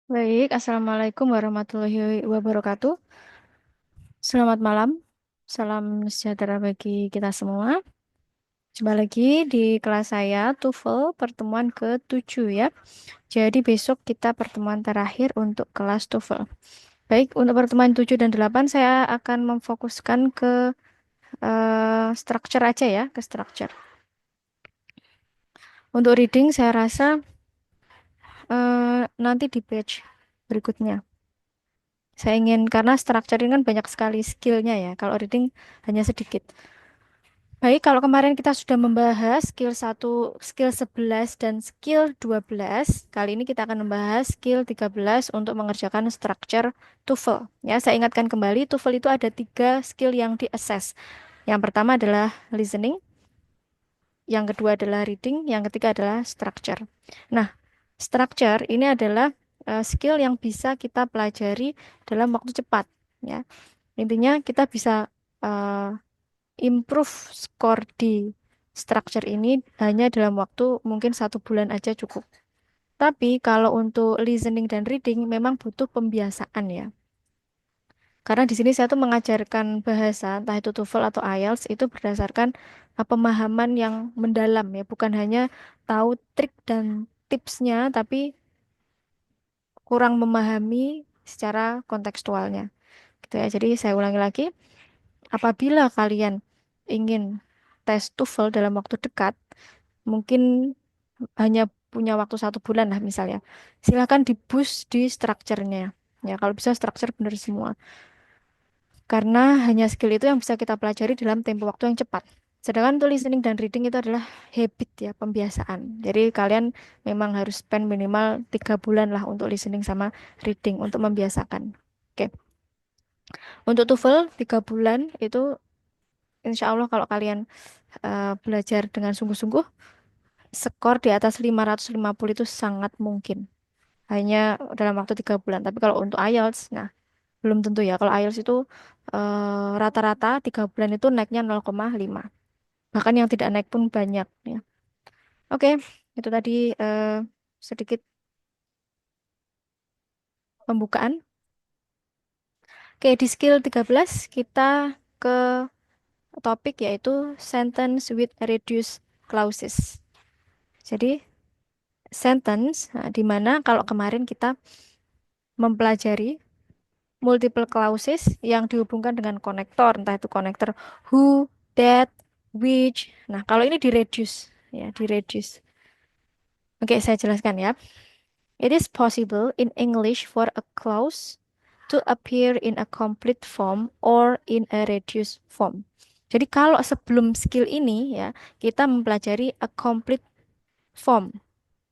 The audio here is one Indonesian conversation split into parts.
Baik, Assalamualaikum warahmatullahi wabarakatuh. Selamat malam, salam sejahtera bagi kita semua. Jumpa lagi di kelas saya, TOEFL pertemuan ke-7 ya. Jadi besok kita pertemuan terakhir untuk kelas TOEFL. Baik, untuk pertemuan 7 dan 8 saya akan memfokuskan ke structure aja ya, ke structure. Untuk reading saya rasa nanti di page berikutnya. Saya ingin karena structure ini kan banyak sekali skillnya ya. Kalau reading hanya sedikit. Baik, kalau kemarin kita sudah membahas skill 1, skill 11 dan skill 12, kali ini kita akan membahas skill 13 untuk mengerjakan structure TOEFL. Ya, saya ingatkan kembali, TOEFL itu ada 3 skill yang di-assess. Yang pertama adalah listening, yang kedua adalah reading, yang ketiga adalah structure. Nah, structure ini adalah skill yang bisa kita pelajari dalam waktu cepat. Ya, intinya kita bisa eh, improve skor di structure ini hanya dalam waktu mungkin 1 bulan aja cukup. Tapi kalau untuk listening dan reading memang butuh pembiasaan ya. Karena di sini saya tuh mengajarkan bahasa, entah itu TOEFL atau IELTS, itu berdasarkan pemahaman yang mendalam ya, bukan hanya tahu trik dan tipsnya, tapi kurang memahami secara kontekstualnya. Gitu ya. Jadi saya ulangi lagi, apabila kalian ingin tes TOEFL dalam waktu dekat, mungkin hanya punya waktu 1 bulan lah misalnya. Silakan di boost di structure-nya. Ya, kalau bisa structure benar semua. Karena hanya skill itu yang bisa kita pelajari dalam tempo waktu yang cepat. Sedangkan untuk listening dan reading itu adalah habit ya, pembiasaan. Jadi kalian memang harus spend minimal 3 bulan lah untuk listening sama reading untuk membiasakan. Oke. Untuk TOEFL 3 bulan itu insya Allah kalau kalian belajar dengan sungguh-sungguh, skor di atas 550 itu sangat mungkin. Hanya dalam waktu 3 bulan. Tapi kalau untuk IELTS, nah belum tentu ya. Kalau IELTS itu rata-rata 3 bulan itu naiknya 0,5. Bahkan yang tidak naik pun banyak ya. Oke, itu tadi sedikit pembukaan. Oke, di skill 13 kita ke topik yaitu sentence with reduced clauses. Jadi sentence, nah, di mana kalau kemarin kita mempelajari multiple clauses yang dihubungkan dengan konektor, entah itu konektor who, that, which. Nah, kalau ini di reduce, ya, di reduce. Oke, saya jelaskan ya. It is possible in English for a clause to appear in a complete form or in a reduced form. Jadi kalau sebelum skill ini ya, kita mempelajari a complete form.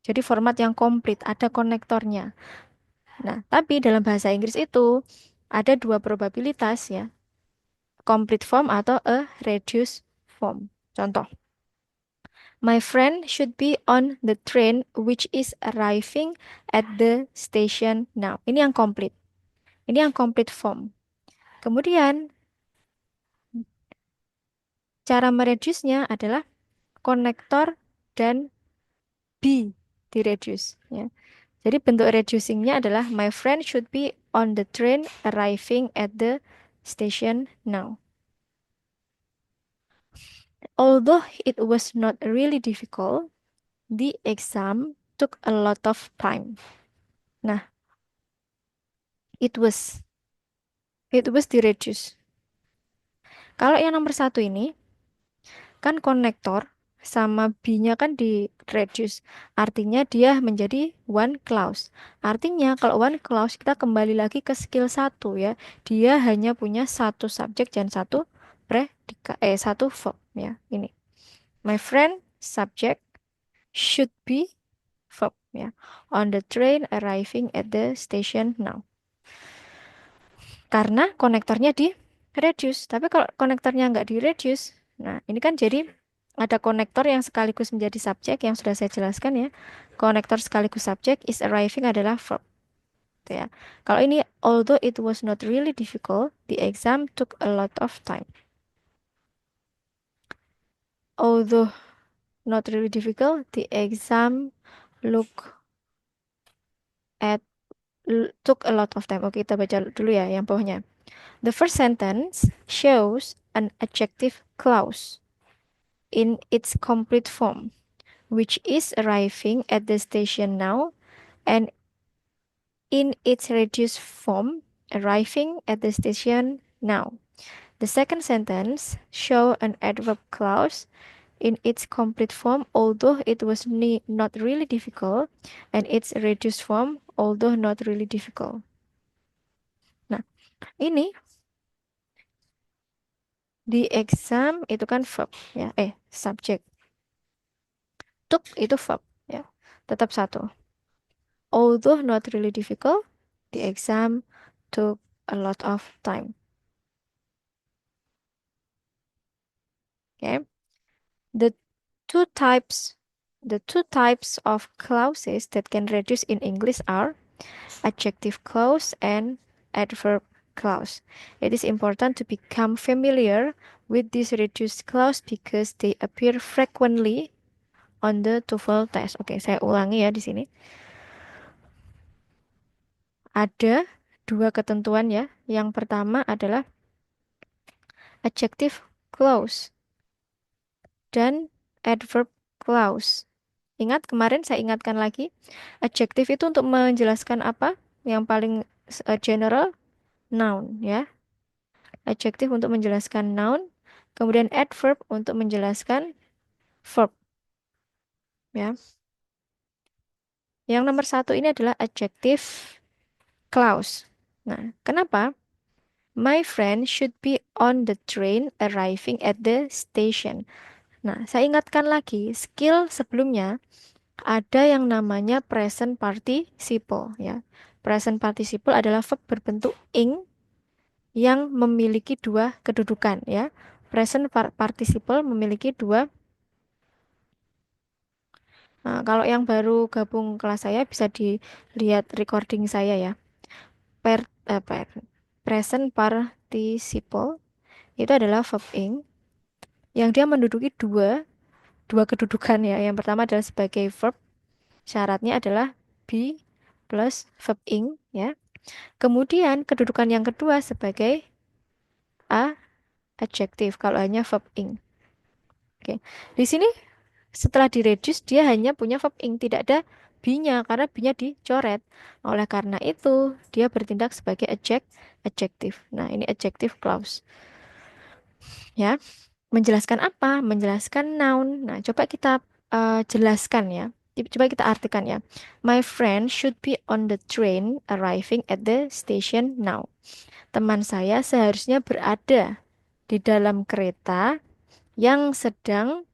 Jadi format yang komplit, ada konektornya. Nah, tapi dalam bahasa Inggris itu ada 2 probabilitas ya, complete form atau a reduced form. Contoh, my friend should be on the train which is arriving at the station now. Ini yang complete. Ini yang complete form. Kemudian cara mereduce-nya adalah konektor dan be di reduce ya. Jadi bentuk reducing-nya adalah my friend should be on the train arriving at the station now. Although it was not really difficult, the exam took a lot of time. Nah, it was di reduce. Kalau yang nomor 1 ini kan konektor sama B-nya kan di reduce. Artinya dia menjadi one clause. Artinya kalau one clause kita kembali lagi ke skill 1 ya. Dia hanya punya satu subjek dan satu satu verb ya. Ini. My friend subject should be verb ya. On the train arriving at the station now. Karena konektornya di reduce. Tapi kalau konektornya nggak di reduce, nah ini kan jadi ada konektor yang sekaligus menjadi subjek yang sudah saya jelaskan ya. Konektor sekaligus subjek is arriving adalah verb. Gitu ya. Kalau ini although it was not really difficult, the exam took a lot of time. Although not really difficult, the exam look at took a lot of time. Oke, kita baca dulu ya yang bawahnya. The first sentence shows an adjective clause in its complete form, which is arriving at the station now, and in its reduced form, arriving at the station now. The second sentence show an adverb clause in its complete form, although it was not really difficult, and its reduced form, although not really difficult. Nah, ini di exam itu kan verb ya, subject. Took itu verb ya, tetap satu. Although not really difficult, the exam took a lot of time. Okay, the two types, the two types of clauses that can reduce in English are adjective clause and adverb clause. It is important to become familiar with these reduced clause because they appear frequently on the TOEFL test. Oke, saya ulangi ya di sini. Ada dua ketentuan ya. Yang pertama adalah adjective clause dan adverb clause. Ingat kemarin saya ingatkan lagi, adjective itu untuk menjelaskan apa? Yang paling general, noun ya. Adjective untuk menjelaskan noun, kemudian adverb untuk menjelaskan verb ya. Yang nomor satu ini adalah adjective clause. Nah, kenapa? My friend should be on the train arriving at the station. Nah, saya ingatkan lagi, skill sebelumnya ada yang namanya present participle ya. Present participle adalah verb berbentuk ing yang memiliki dua kedudukan ya. Present participle memiliki dua. Nah, kalau yang baru gabung kelas saya bisa dilihat recording saya ya. Per, present participle itu adalah verb ing yang dia menduduki dua kedudukan ya. Yang pertama adalah sebagai verb, syaratnya adalah be plus verb ing ya. Kemudian kedudukan yang kedua sebagai a adjective kalau hanya verb ing. Oke. Di sini setelah direduce dia hanya punya verb ing, tidak ada be-nya karena be-nya dicoret. Oleh karena itu, dia bertindak sebagai adjective. Nah, ini adjective clause. Ya. Menjelaskan apa? Menjelaskan noun. Nah, coba kita jelaskan ya. Coba kita artikan ya. My friend should be on the train arriving at the station now. Teman saya seharusnya berada di dalam kereta yang sedang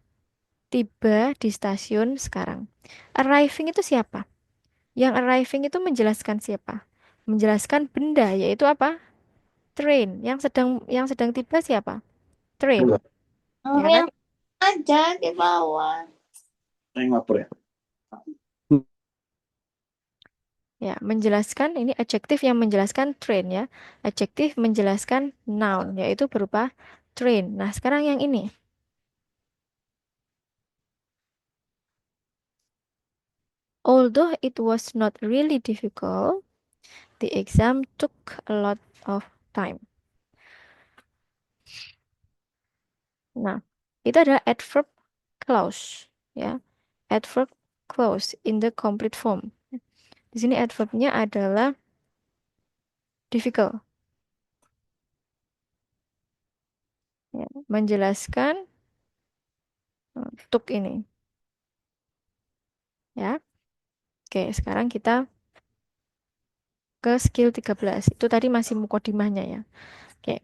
tiba di stasiun sekarang. Arriving itu siapa? Yang arriving itu menjelaskan siapa? Menjelaskan benda, yaitu apa? Train. Yang sedang tiba siapa? Train, Oh, ya kan? yang aja di bawah. Yang lapor ya? Ya, menjelaskan ini adjektif yang menjelaskan train ya. Adjektif menjelaskan noun, yaitu berupa train. Nah, sekarang yang ini. Although it was not really difficult, the exam took a lot of time. Nah, itu adalah adverb clause ya. Adverb clause in the complete form. Di sini adverbnya adalah difficult. Ya, menjelaskan took ini. Ya. Oke, sekarang kita ke skill 13. Itu tadi masih mukodimahnya ya. Oke.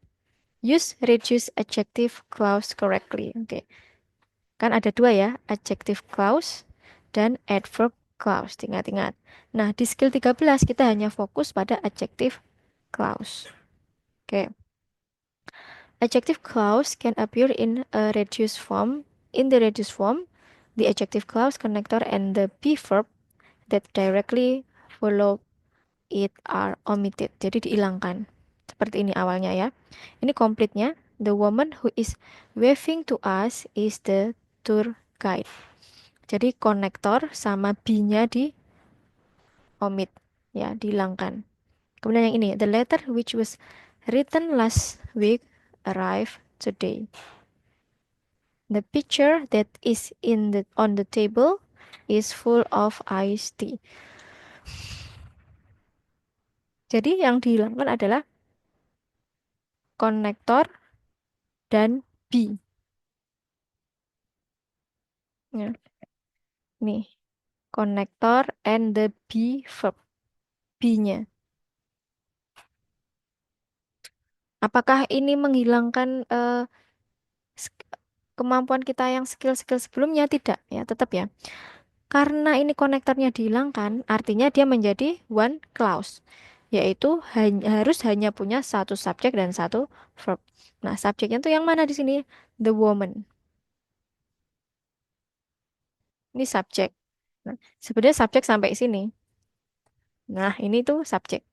Use reduce adjective clause correctly. Oke. Kan ada dua ya, adjective clause dan adverb clause. Ingat-ingat. Nah, di skill 13 kita hanya fokus pada adjective clause. Oke. Adjective clause can appear in a reduced form. In the reduced form, the adjective clause connector and the be verb that directly follow it are omitted. Jadi dihilangkan. Seperti ini awalnya ya. Ini komplitnya. The woman who is waving to us is the tour guide. Jadi konektor sama be-nya di omit. ya, dihilangkan. Kemudian yang ini, the letter which was written last week arrived today. The pitcher that is in the on the table is full of iced tea. Jadi yang dihilangkan adalah konektor dan be. Ya, nih, konektor and the be verb. Be-nya. Apakah ini menghilangkan sk- kemampuan kita yang skill-skill sebelumnya? Tidak, ya, tetap ya. Karena ini konektornya dihilangkan, artinya dia menjadi one clause, yaitu harus hanya punya satu subjek dan satu verb. Nah, subjeknya tuh yang mana di sini? The woman. Ini subjek. Nah, sebenarnya subjek sampai sini. Nah, ini tuh subjek.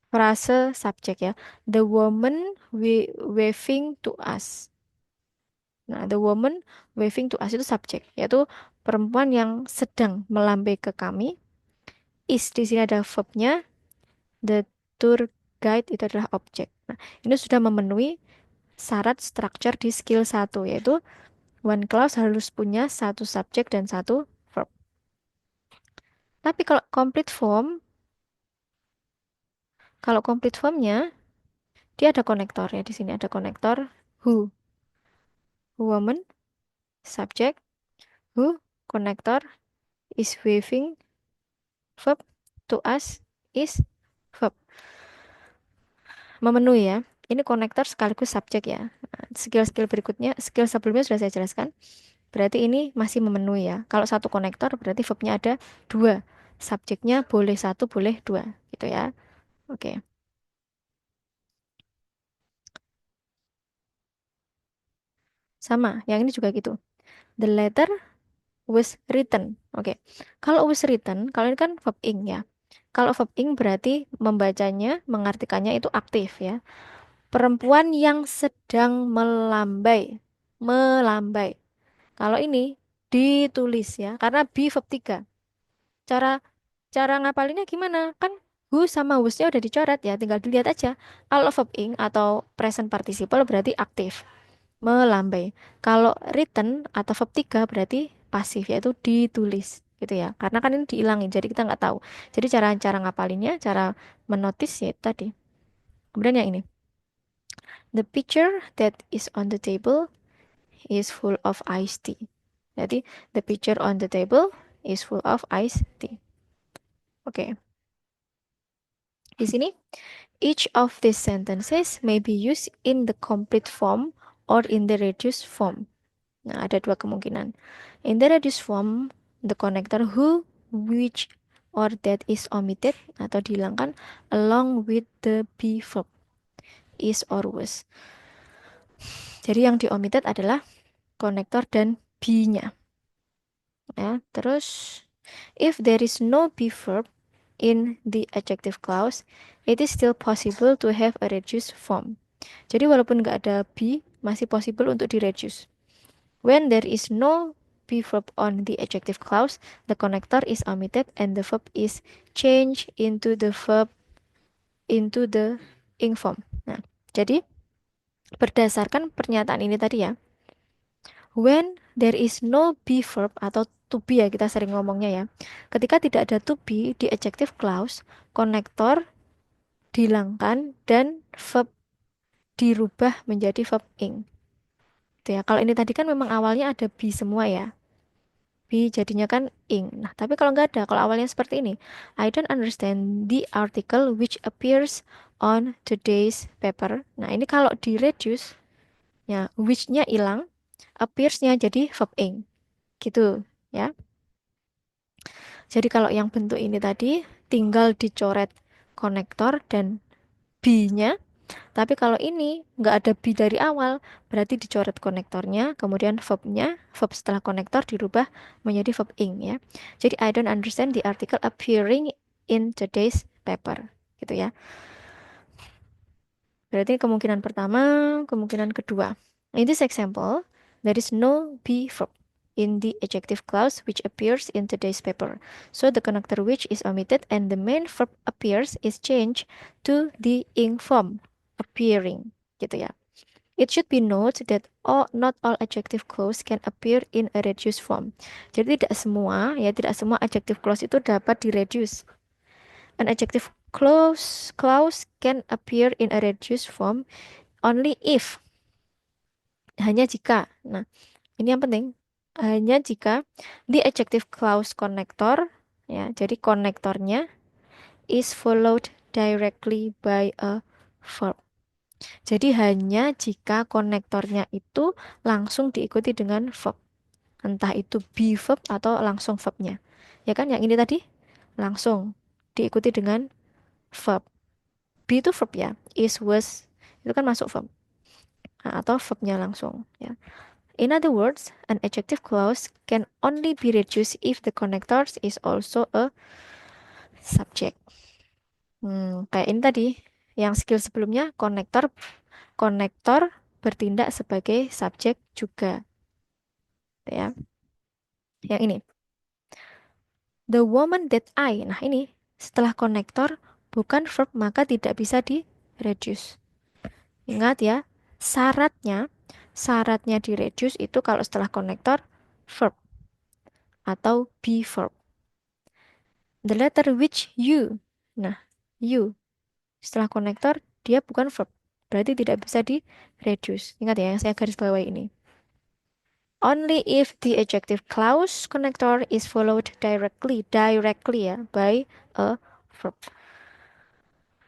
Frase subjek ya. The woman waving to us. Nah, the woman waving to us itu subjek, yaitu perempuan yang sedang melambai ke kami. Is di sini ada verbnya. The tour guide itu adalah objek. Nah, ini sudah memenuhi syarat structure di skill 1, yaitu one clause harus punya satu subjek dan satu verb. Tapi kalau complete formnya, dia ada konektor ya. Di sini ada konektor who, woman, subject, who, konektor, is waving, verb, to us, is verb. Memenuhi ya. Ini konektor sekaligus subjek ya. Nah, skill-skill berikutnya, skill sebelumnya sudah saya jelaskan. Berarti ini masih memenuhi ya. Kalau satu konektor berarti verbnya ada dua. Subjeknya boleh satu, boleh dua. Gitu ya. Oke. Sama. Yang ini juga gitu. The letter was written. Oke. Kalau was written, kalau ini kan verb ing ya. Kalau verb ing berarti membacanya, mengartikannya itu aktif ya. Perempuan yang sedang melambai. Melambai. Kalau ini ditulis ya. Karena be verb 3. Cara Cara ngapalinnya gimana? Kan who sama was-nya udah dicoret ya, tinggal dilihat aja. Kalau verb ing atau present participle berarti aktif, melambai. Kalau written atau verb 3 berarti pasif, yaitu ditulis gitu ya. Karena kan ini dihilangin, jadi kita nggak tahu. Jadi cara-cara ngapalinnya, cara menotis ya itu tadi. Kemudian yang ini. The pitcher that is on the table is full of iced tea. Jadi the pitcher on the table is full of iced tea. Oke. Di sini each of these sentences may be used in the complete form or in the reduced form. Nah, ada dua kemungkinan. In the reduced form, the connector who, which, or that is omitted atau dihilangkan along with the be verb is or was. Jadi yang di omitted adalah konektor dan be-nya. Ya, terus if there is no be verb in the adjective clause, it is still possible to have a reduced form. Jadi walaupun nggak ada be, masih possible untuk di reduce. When there is no be verb on the adjective clause, the connector is omitted and the verb is changed into the ing form. Nah, jadi berdasarkan pernyataan ini tadi ya, when there is no be verb atau to be ya kita sering ngomongnya ya. Ketika tidak ada to be di adjective clause, konektor dihilangkan dan verb dirubah menjadi verb ing. Gitu ya. Kalau ini tadi kan memang awalnya ada be semua ya. Be jadinya kan ing. Nah, tapi kalau nggak ada, kalau awalnya seperti ini, I don't understand the article which appears on today's paper. Nah, ini kalau di reduce, ya, which-nya hilang, appears-nya jadi verb ing. Gitu, ya. Jadi kalau yang bentuk ini tadi tinggal dicoret konektor dan be-nya. Tapi kalau ini nggak ada be dari awal, berarti dicoret konektornya, kemudian verbnya, verb setelah konektor dirubah menjadi verb ing ya. Jadi I don't understand the article appearing in today's paper, gitu ya. Berarti kemungkinan pertama, kemungkinan kedua. In this example, there is no be verb. in the adjective clause which appears in today's paper. So the connector which is omitted and the main verb appears is changed to the ing form appearing gitu ya. It should be noted that not all adjective clause can appear in a reduced form. Jadi tidak semua adjective clause itu dapat di-reduce. An adjective clause can appear in a reduced form only if, hanya jika. Nah, ini yang penting. Hanya jika the adjective clause connector, ya, jadi konektornya is followed directly by a verb. Jadi hanya jika konektornya itu langsung diikuti dengan verb. Entah itu be verb atau langsung verbnya. Ya kan, yang ini tadi langsung diikuti dengan verb. Be itu verb ya. Is, was, itu kan masuk verb. Nah, atau verbnya langsung ya. In other words, an adjective clause can only be reduced if the connector is also a subject. Kayak ini tadi, yang skill sebelumnya konektor bertindak sebagai subjek juga, ya. Yang ini, the woman that nah ini setelah konektor bukan verb maka tidak bisa di reduce. Ingat ya, syaratnya di reduce itu kalau setelah konektor verb atau be verb. The letter which you. Nah, you. Setelah konektor, dia bukan verb. Berarti tidak bisa di-reduce. Ingat ya, yang saya garis bawahi ini. Only if the adjective clause connector is followed directly ya, by a verb.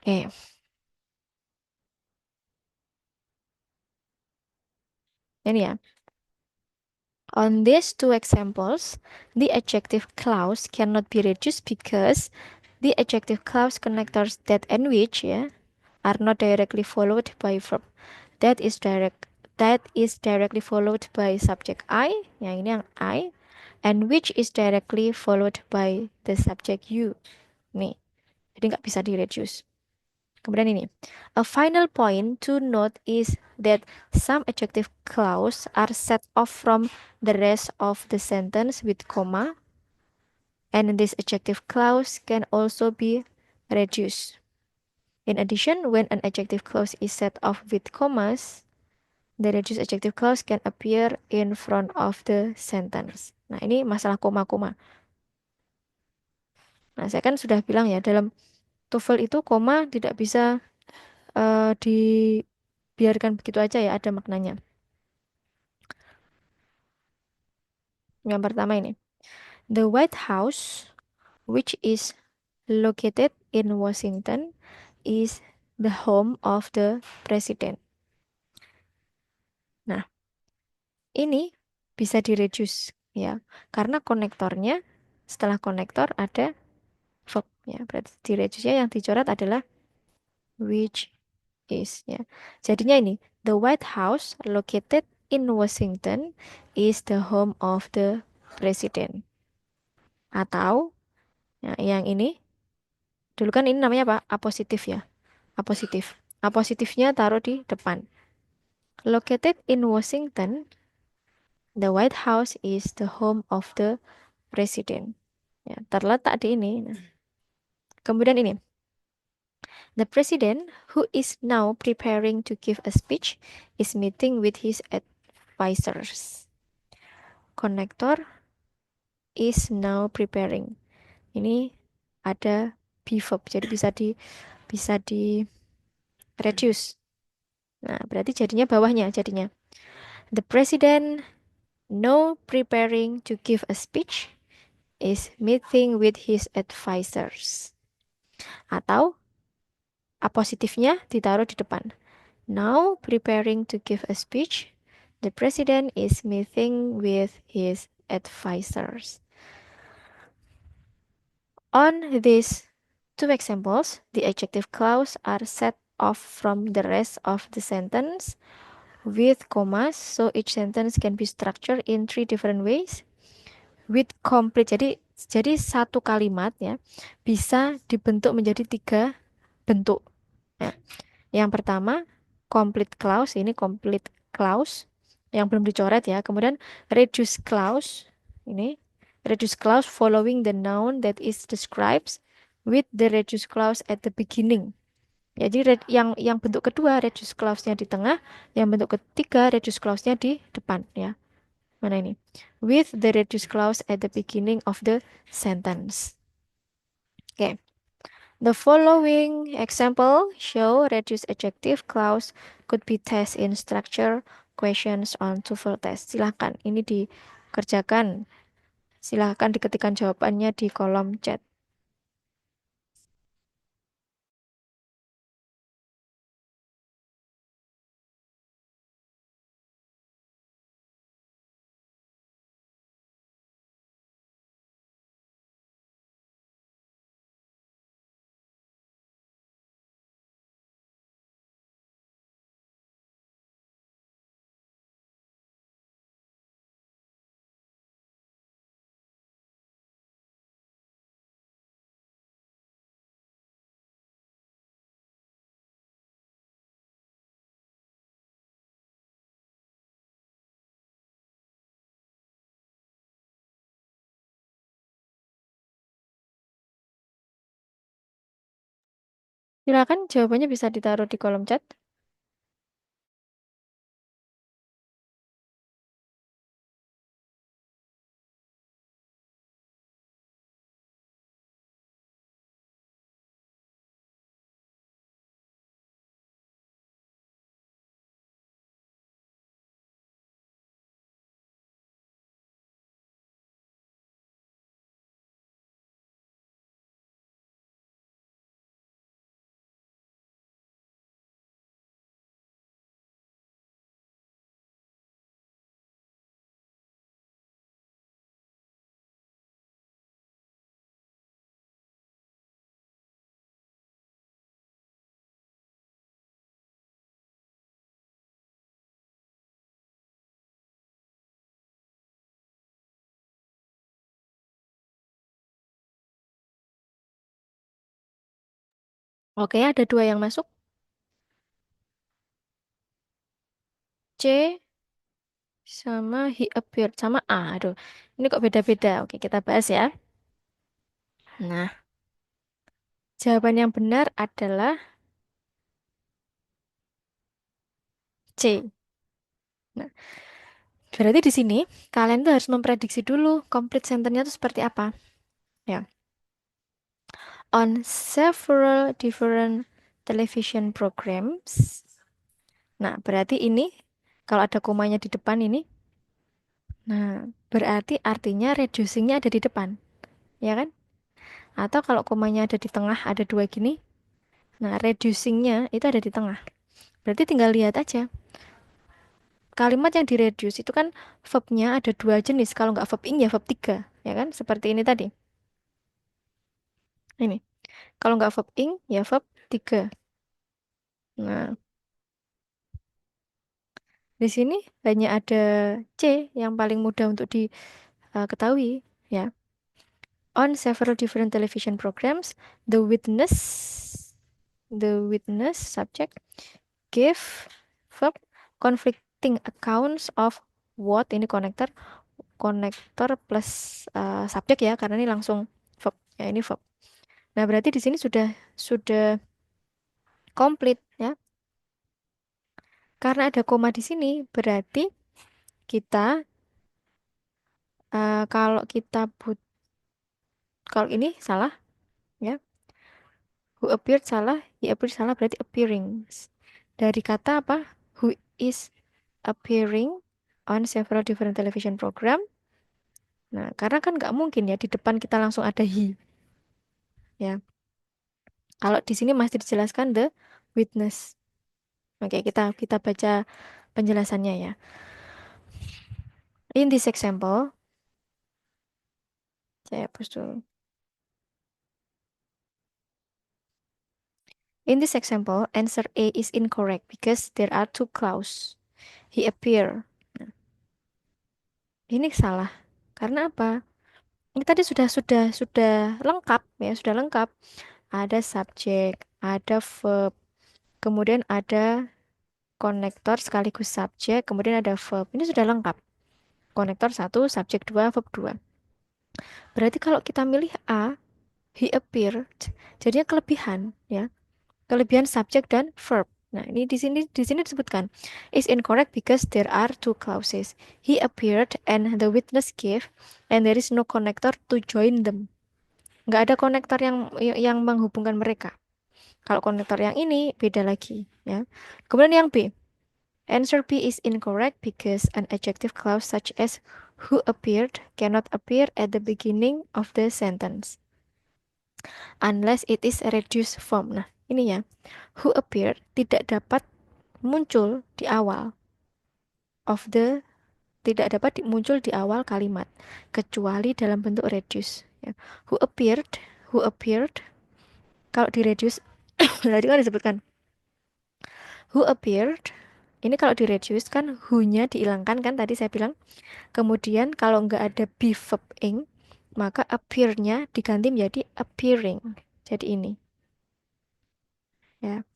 Oke. Ini ya. On these two examples, the adjective clause cannot be reduced because the adjective clause connectors that and which ya are not directly followed by verb. That is directly followed by subject I, yang ini yang I, and which is directly followed by the subject you. Nih, jadi nggak bisa di-reduce. Kemudian ini, a final point to note is that some adjective clause are set off from the rest of the sentence with comma, and this adjective clause can also be reduced. In addition, when an adjective clause is set off with commas, the reduced adjective clause can appear in front of the sentence. Nah, ini masalah koma-koma. Nah, saya kan sudah bilang ya, dalam TOEFL itu koma tidak bisa dibiarkan begitu aja ya, ada maknanya. Yang pertama ini, the White House, which is located in Washington, is the home of the president. Nah, ini bisa direduce ya, karena konektornya setelah konektor ada verb ya. Berarti direduce-nya yang dicoret adalah which is ya. Jadinya ini, the White House located in Washington is the home of the president. Atau ya, yang ini dulu kan ini namanya apa? Apositif ya. Apositif. Apositifnya taruh di depan. Located in Washington, the White House is the home of the president. Ya, terletak di ini. Nah, kemudian ini. The president, who is now preparing to give a speech, is meeting with his advisors. Connector is now preparing. Ini ada be verb, jadi bisa di reduce. Nah, berarti jadinya bawahnya jadinya. The president now preparing to give a speech is meeting with his advisors. Atau apositifnya ditaruh di depan. Now preparing to give a speech, the president is meeting with his advisors. On these two examples, the adjective clause are set off from the rest of the sentence with commas, so each sentence can be structured in 3 different ways. With complete, jadi satu kalimat ya bisa dibentuk menjadi 3 bentuk. Ya. Yang pertama, complete clause, ini complete clause. yang belum dicoret ya. Kemudian reduce clause ini reduce clause following the noun that is described with the reduce clause at the beginning. Ya, jadi yang bentuk kedua reduce clause-nya di tengah, yang bentuk ketiga reduce clause-nya di depan ya. Mana ini? With the reduce clause at the beginning of the sentence. Oke. The following example show reduced adjective clause could be test in structure questions on TOEFL test. Silahkan, ini dikerjakan. Silahkan diketikkan jawabannya di kolom chat. Silakan jawabannya bisa ditaruh di kolom chat. Oke, ada dua yang masuk. C sama he appeared sama A. Aduh, ini kok beda-beda. Oke, kita bahas ya. Nah, jawaban yang benar adalah C. Nah, berarti di sini kalian tuh harus memprediksi dulu complete sentence-nya itu seperti apa. Ya. On several different television programs. Nah, berarti ini kalau ada komanya di depan ini, nah, berarti artinya reducing-nya ada di depan, ya kan? Atau kalau komanya ada di tengah, ada dua gini, nah, reducing-nya itu ada di tengah. Berarti tinggal lihat aja. Kalimat yang direduce itu kan verb-nya ada dua jenis. Kalau nggak verb ing ya verb tiga, ya kan? Seperti ini tadi. Ini. Kalau nggak verb ing ya verb tiga. Nah, di sini hanya ada C yang paling mudah untuk diketahui, ya. On several different television programs, the witness subject give verb conflicting accounts of what, ini konektor plus subjek ya, karena ini langsung verb ya, ini verb. Nah, berarti di sini sudah komplit ya. Karena ada koma di sini berarti kita kalau ini salah ya. Who appeared salah, he appeared salah, berarti appearing. Dari kata apa? Who is appearing on several different television program. Nah, karena kan nggak mungkin ya di depan kita langsung ada he. Ya, kalau di sini masih dijelaskan the witness. Oke, kita baca penjelasannya ya. In this example, saya hapus dulu. In this example, answer A is incorrect because there are two clause. He appear. Nah, ini salah. Karena apa? Ini tadi sudah lengkap ya, sudah lengkap. Ada subjek, ada verb, kemudian ada konektor sekaligus subjek, kemudian ada verb. Ini sudah lengkap. Konektor satu, subjek dua, verb dua. Berarti kalau kita milih A, he appeared, jadinya kelebihan, ya. Kelebihan subjek dan verb. Nah, ini di sini disebutkan is incorrect because there are two clauses. He appeared and the witness gave, and there is no connector to join them. Nggak ada konektor yang menghubungkan mereka. Kalau konektor yang ini beda lagi, ya. Kemudian yang B, answer B is incorrect because an adjective clause such as who appeared cannot appear at the beginning of the sentence unless it is a reduced form. Nah, ini ya. Who appeared tidak dapat muncul di awal of the muncul di awal kalimat kecuali dalam bentuk reduce, ya. Who appeared kalau di reduce tadi kan disebutkan who appeared. Ini kalau di reduce kan who-nya dihilangkan kan tadi saya bilang. Kemudian kalau nggak ada be verb ing, maka appear-nya diganti menjadi appearing. Jadi ini, ya.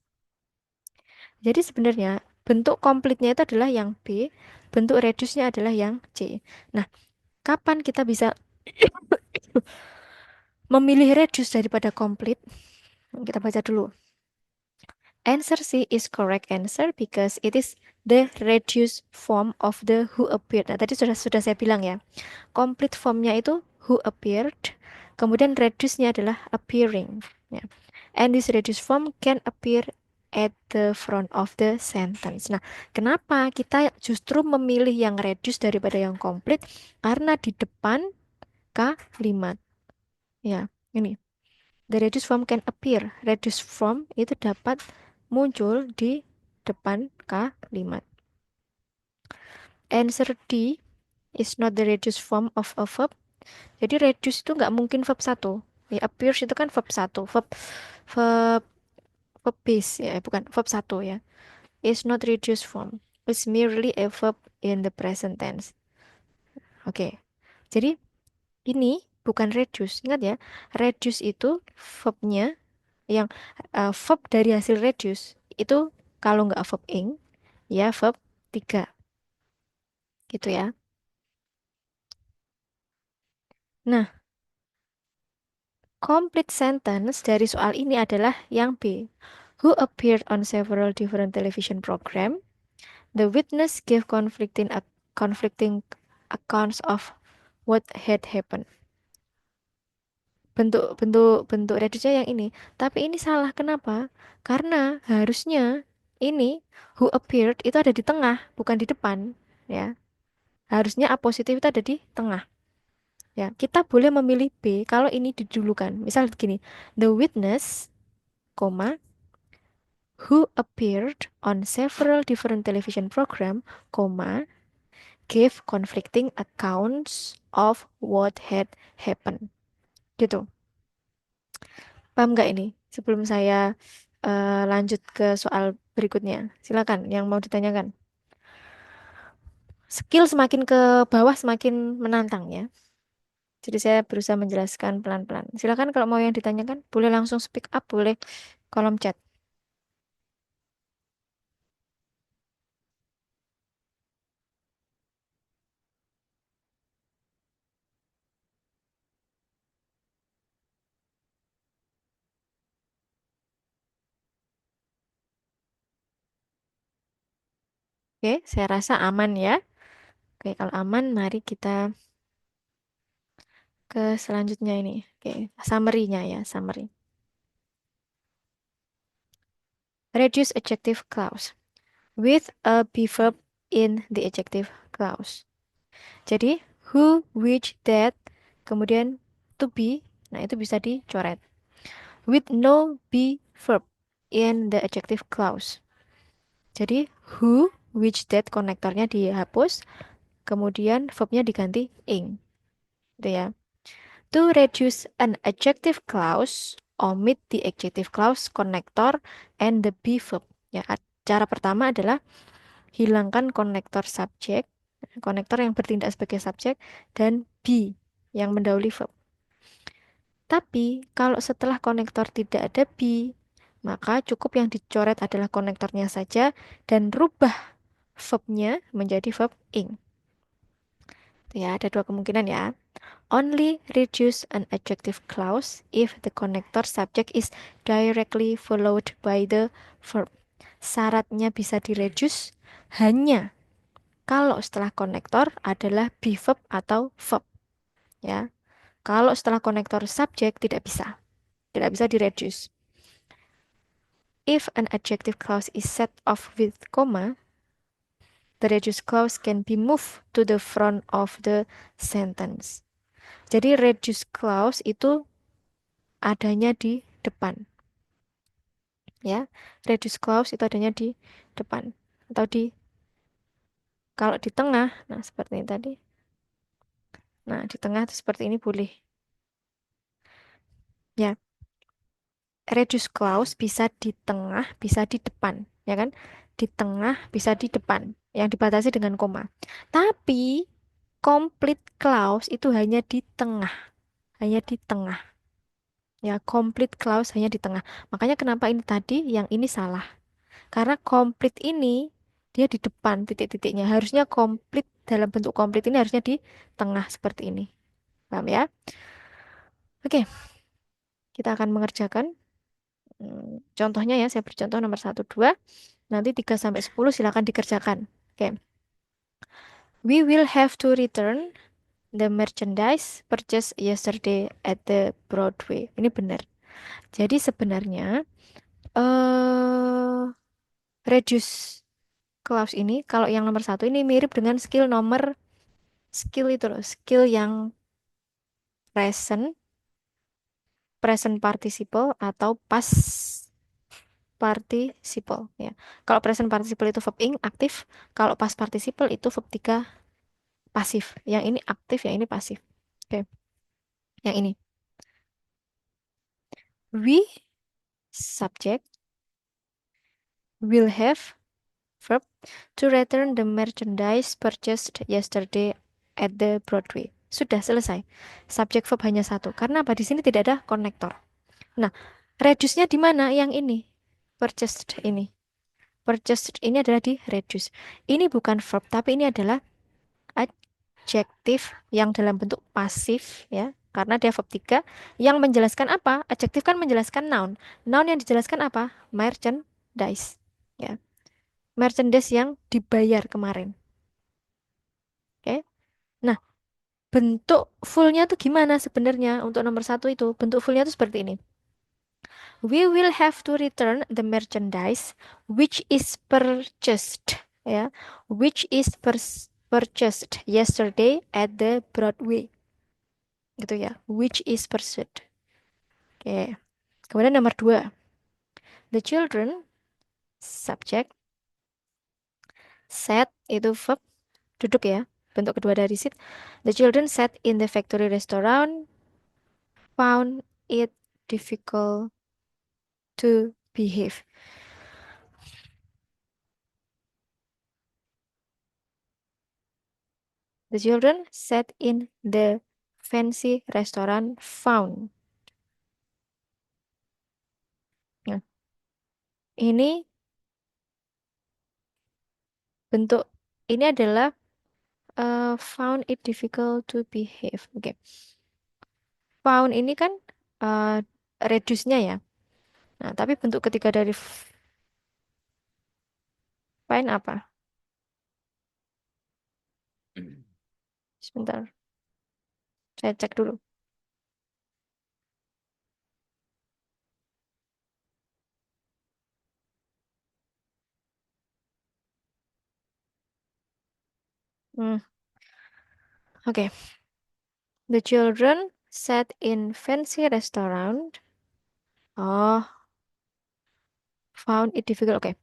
Jadi sebenarnya bentuk komplitnya itu adalah yang B, bentuk reduce-nya adalah yang C. Nah, kapan kita bisa memilih reduce daripada komplit? Kita baca dulu. Answer C is correct answer because it is the reduced form of the who appeared. Nah, tadi sudah saya bilang ya. Complete formnya itu who appeared, kemudian reduce-nya adalah appearing, ya. And this reduced form can appear at the front of the sentence. Nah, kenapa kita justru memilih yang reduce daripada yang complete? Karena di depan kalimat, ya. Ini, the reduced form can appear. Reduced form itu dapat muncul di depan kalimat. Answer D is not the reduced form of a verb. Jadi reduce itu nggak mungkin verb satu. Ya, appears itu kan verb satu, verb verb base ya, bukan verb satu ya. It's not reduced form. It's merely a verb in the present tense. Oke. Jadi ini bukan reduce. Ingat ya, reduce itu verbnya yang verb dari hasil reduce itu kalau nggak verb ing, ya verb 3. Gitu ya. Nah, complete sentence dari soal ini adalah yang B. Who appeared on several different television program. The witness gave conflicting accounts of what had happened. Bentuk reduce-nya yang ini. Tapi ini salah. Kenapa? Karena harusnya ini who appeared itu ada di tengah, bukan di depan, ya. Harusnya apositif itu ada di tengah. Ya, kita boleh memilih B kalau ini didulukan. Misal begini, the witness, who appeared on several different television program, gave conflicting accounts of what had happened. Gitu. Paham nggak ini? Sebelum saya lanjut ke soal berikutnya. Silakan yang mau ditanyakan. Skill semakin ke bawah semakin menantang ya. Jadi saya berusaha menjelaskan pelan-pelan. Silakan kalau mau yang ditanyakan, boleh langsung speak up, boleh kolom chat. Oke, saya rasa aman ya. Oke, kalau aman, mari kita ke selanjutnya ini. Oke, summary-nya ya, summary. Reduce adjective clause with a be verb in the adjective clause. Jadi, who, which, that, kemudian to be, nah itu bisa dicoret. With no be verb in the adjective clause. Jadi, who, which, that, konektornya dihapus, kemudian verbnya diganti ing. Gitu ya. To reduce an adjective clause, omit the adjective clause, connector, and the be verb. Ya, cara pertama adalah hilangkan konektor subjek, konektor yang bertindak sebagai subjek, dan be yang mendahului verb. Tapi kalau setelah konektor tidak ada be, Maka cukup yang dicoret adalah konektornya saja dan rubah verbnya menjadi verb ing. Ya, ada dua kemungkinan ya. Only reduce an adjective clause if the connector subject is directly followed by the verb. Syaratnya bisa direduce hanya kalau setelah konektor adalah be verb atau verb. Ya, kalau setelah konektor subject tidak bisa direduce. If an adjective clause is set off with comma, the reduce clause can be moved to the front of the sentence. Jadi reduce clause itu adanya di depan, ya. Reduce clause itu adanya di depan atau di kalau di tengah, nah seperti ini tadi. Nah, di tengah itu seperti ini boleh. Ya, reduce clause bisa di tengah, bisa di depan, ya kan? Di tengah, bisa di depan, yang dibatasi dengan koma. Tapi complete clause itu hanya di tengah, hanya di tengah. Ya, complete clause hanya di tengah. Makanya kenapa ini tadi, yang ini salah. Karena complete ini dia di depan titik-titiknya. Harusnya complete dalam bentuk complete ini harusnya di tengah seperti ini. Paham ya? Oke, kita akan mengerjakan contohnya ya. Saya beri contoh nomor 1, 2. Nanti 3 sampai 10 silakan dikerjakan. Oke. We will have to return the merchandise purchased yesterday at the Broadway. Ini benar. Jadi sebenarnya reduce clause ini kalau yang nomor 1 ini mirip dengan skill itu loh, skill yang present, present participle atau past participle ya. Kalau present participle itu verb ing aktif, kalau past participle itu verb 3 pasif. Yang ini aktif, yang ini pasif. Oke, yang ini. We subject will have verb to return the merchandise purchased yesterday at the Broadway. Sudah selesai. Subjek verb hanya satu. Karena apa? Di sini tidak ada konektor. Nah, reduce-nya di mana? Yang ini. Purchased ini. Purchased ini adalah di reduce. Ini bukan verb, tapi ini adalah adjektif yang dalam bentuk pasif ya. Karena dia verb 3 yang menjelaskan apa? Adjektif kan menjelaskan noun. Noun yang dijelaskan apa? Merchandise. Ya. Merchandise yang dibayar kemarin. Oke. Nah, bentuk fullnya tuh gimana sebenarnya untuk nomor 1 itu? Bentuk fullnya tuh seperti ini. We will have to return the merchandise which is purchased, ya, which is purchased yesterday at the Broadway, gitu ya, which is purchased. Oke. Kemudian nomor 2, the children subject, sat itu verb duduk ya, bentuk kedua dari sit. The children sat in the factory restaurant, found it difficult to behave. The children sat in the fancy restaurant, found. Nah, ini bentuk ini adalah found it difficult to behave. Oke. Found ini kan uh, reduce-nya ya. Nah, tapi bentuk ketiga dari find apa? Sebentar, saya cek dulu. Hmm, Oke. The children sat in fancy restaurant. Oh, found it difficult. Oke.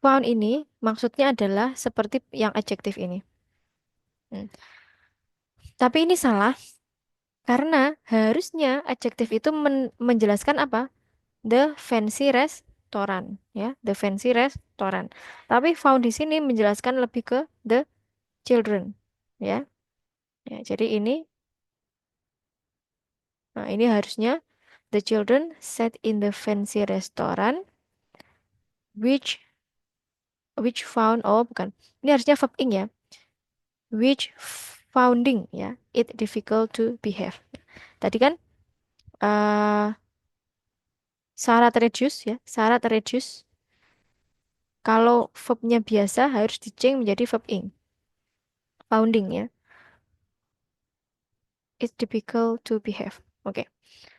Found ini maksudnya adalah seperti yang adjektif ini. Hmm. Tapi ini salah karena harusnya adjektif itu menjelaskan apa? The fancy restaurant, ya, the fancy restaurant. Tapi found di sini menjelaskan lebih ke the children, ya. Ya, jadi nah ini harusnya the children sat in the fancy restaurant. which found, oh bukan, ini harusnya verb ing ya, which founding ya, it difficult to behave. Tadi kan eh syarat reduce ya, syarat reduce kalau verbnya biasa harus di-change menjadi verb ing, founding ya, it's difficult to behave. Oke,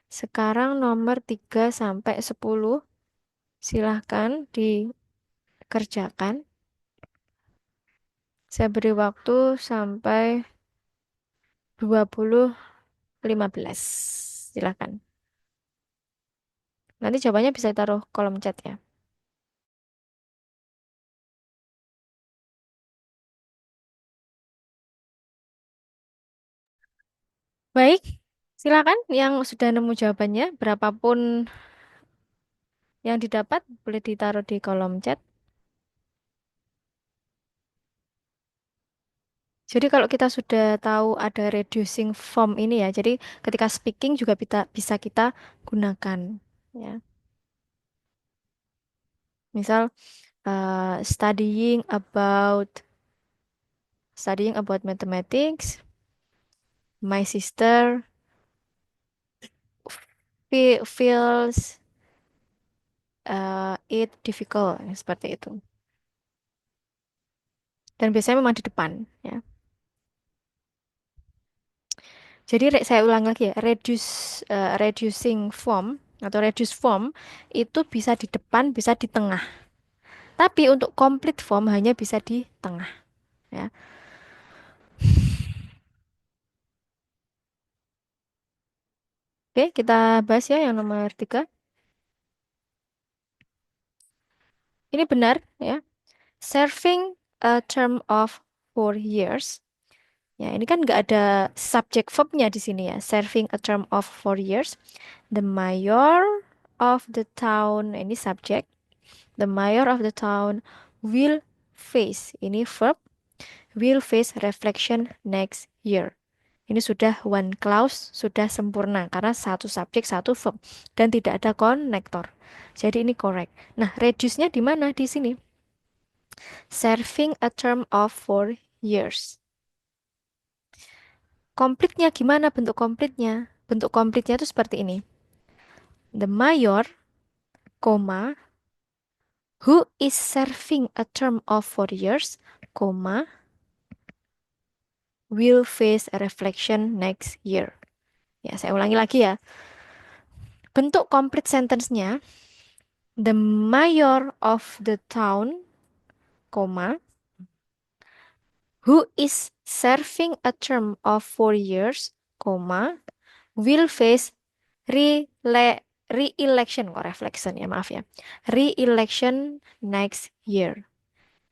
sekarang nomor 3 sampai 10 silahkan dikerjakan. Saya beri waktu sampai 20.15. Silahkan. Nanti jawabannya bisa taruh kolom chat ya. Baik, silakan yang sudah nemu jawabannya, berapapun yang didapat boleh ditaruh di kolom chat. Jadi kalau kita sudah tahu ada reducing form ini ya, jadi ketika speaking juga bisa kita gunakan ya. Misal studying about mathematics, my sister feels it difficult seperti itu. Dan biasanya memang di depan ya. Jadi saya ulang lagi ya, reducing form atau reduce form itu bisa di depan, bisa di tengah. Tapi untuk complete form hanya bisa di tengah ya. Oke, kita bahas ya yang nomor 3. Ini benar ya. Serving a term of 4 years. Ya, ini kan nggak ada subject verbnya di sini ya. Serving a term of 4 years. The mayor of the town, ini subject. The mayor of the town will face, ini verb, will face reflection next year. Ini sudah one clause, sudah sempurna karena satu subjek, satu verb dan tidak ada konektor. Jadi ini correct. Nah, reduce-nya di mana? Di sini. Serving a term of 4 years. Komplitnya gimana bentuk komplitnya? Bentuk komplitnya itu seperti ini. The mayor, koma, who is serving a term of 4 years, koma, will face a reflection next year. Ya, saya ulangi lagi ya. Bentuk complete sentence-nya, the mayor of the town, koma, who is serving a term of 4 years, koma, will face re-election, kok reflection ya, maaf ya. Re-election next year.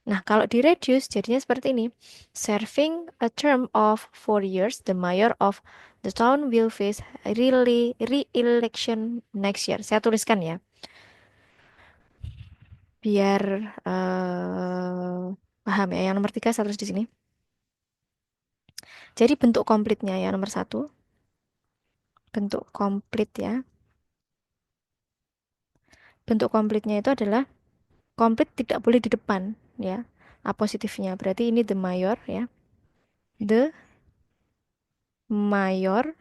Nah, kalau di reduce jadinya seperti ini. Serving a term of 4 years, the mayor of the town will face re-election next year. Saya tuliskan ya, biar paham ya. Yang nomor 3 saya tulis di sini. Jadi bentuk komplitnya ya nomor 1. Bentuk komplit ya. Bentuk komplitnya itu adalah komplit tidak boleh di depan ya. A positifnya. Berarti ini the mayor ya. The mayor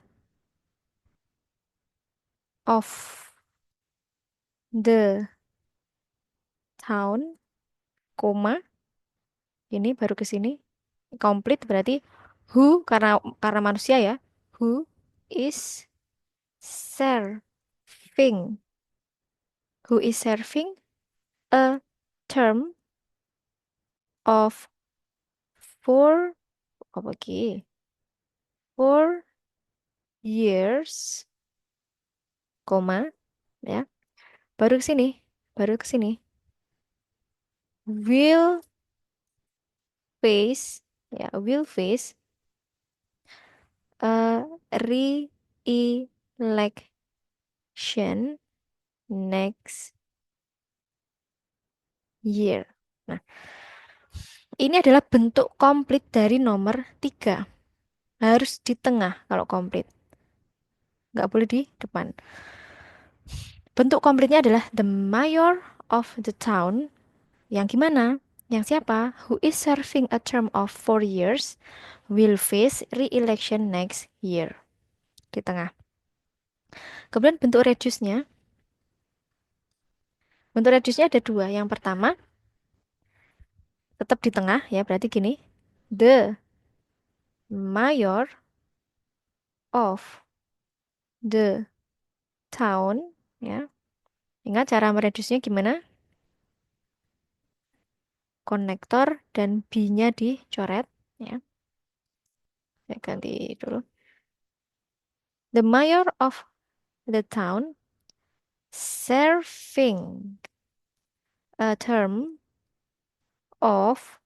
of the town, koma, ini baru ke sini. Komplit berarti who karena manusia ya. Who is serving. Who is serving a term of 4 apa lagi? 4 years, koma, ya. Baru ke sini, baru ke sini. Will face, ya, will face a re-election next year. Nah, ini adalah bentuk komplit dari nomor 3. Harus di tengah kalau komplit. Nggak boleh di depan. Bentuk komplitnya adalah the mayor of the town. Yang gimana? Yang siapa? Who is serving a term of 4 years will face re-election next year. Di tengah. Kemudian bentuk reduce-nya. Bentuk reduce-nya ada dua. Yang pertama, tetap di tengah ya. Berarti gini. The mayor of the town. Ya. Ingat cara mereduce-nya gimana? Konektor dan B-nya dicoret. Ya. Saya ganti dulu. The mayor of the town serving a term of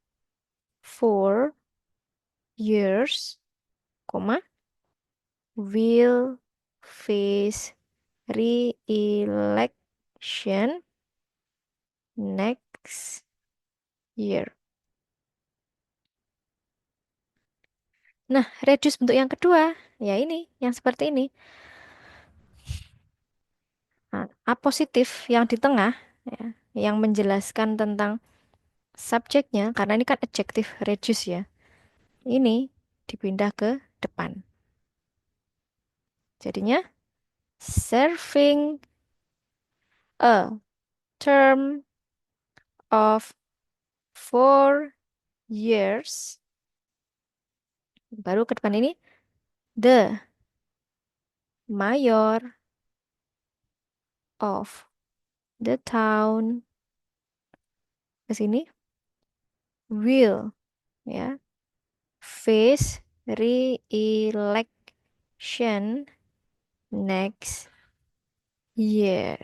4 years, comma, will face re-election next year. Nah, reduce bentuk yang kedua, ya ini, yang seperti ini. Nah, A positif yang di tengah, ya, yang menjelaskan tentang subjeknya, karena ini kan adjective reduce ya. Ini dipindah ke depan. Jadinya, serving a term of 4 years. Baru ke depan ini, the mayor of the town. Ke sini, will, ya, face re-election next year.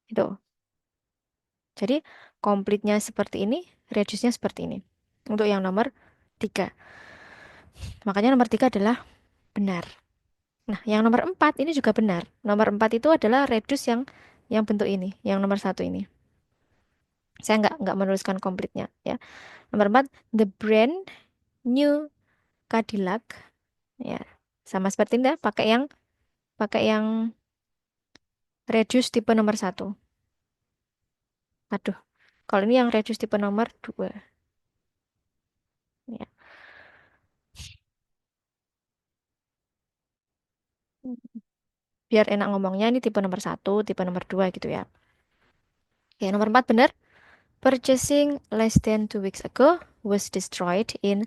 Itu. Jadi, komplitnya seperti ini, reduce-nya seperti ini. Untuk yang nomor 3. Makanya nomor 3 adalah benar. Nah, yang nomor 4 ini juga benar. Nomor 4 itu adalah reduce yang bentuk ini, yang nomor 1 ini. Saya nggak menuliskan komplitnya ya. Nomor 4, the brand new Cadillac ya. Sama seperti ini ya, pakai yang reduce tipe nomor 1. Aduh, kalau ini yang reduce tipe nomor 2 ya. Biar enak ngomongnya ini tipe nomor 1, tipe nomor 2 gitu ya. Ya, nomor 4 benar. Purchasing less than 2 weeks ago was destroyed in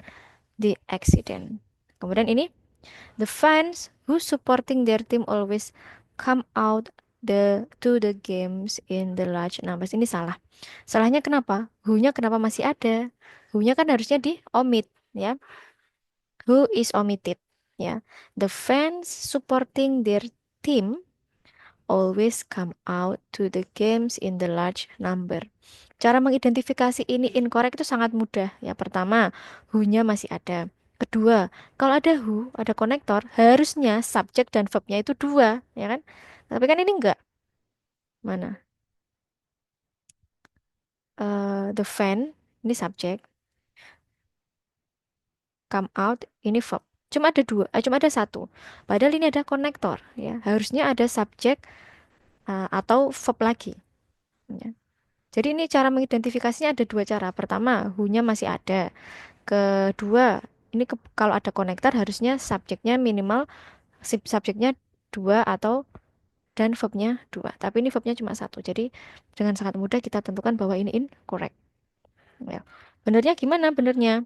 the accident. Kemudian ini, the fans who supporting their team always come out to the games in the large numbers. Ini salah. Salahnya kenapa? Who-nya kenapa masih ada? Who-nya kan harusnya di omit ya. Who is omitted ya. The fans supporting their team always come out to the games in the large number. Cara mengidentifikasi ini incorrect itu sangat mudah. Ya, pertama, who-nya masih ada. Kedua, kalau ada who, ada konektor, harusnya subjek dan verb-nya itu dua, ya kan? Tapi kan ini enggak. Mana? The fan, ini subjek. Come out, ini verb. Cuma ada dua, cuma ada satu. Padahal ini ada konektor, ya. Harusnya ada subjek atau verb lagi. Ya. Jadi ini cara mengidentifikasinya ada dua cara. Pertama, who-nya masih ada. Kedua, ini kalau ada konektor harusnya subjeknya minimal subjeknya dua atau dan verbnya dua. Tapi ini verbnya cuma satu. Jadi dengan sangat mudah kita tentukan bahwa ini incorrect. Ya. Benernya gimana? Benernya?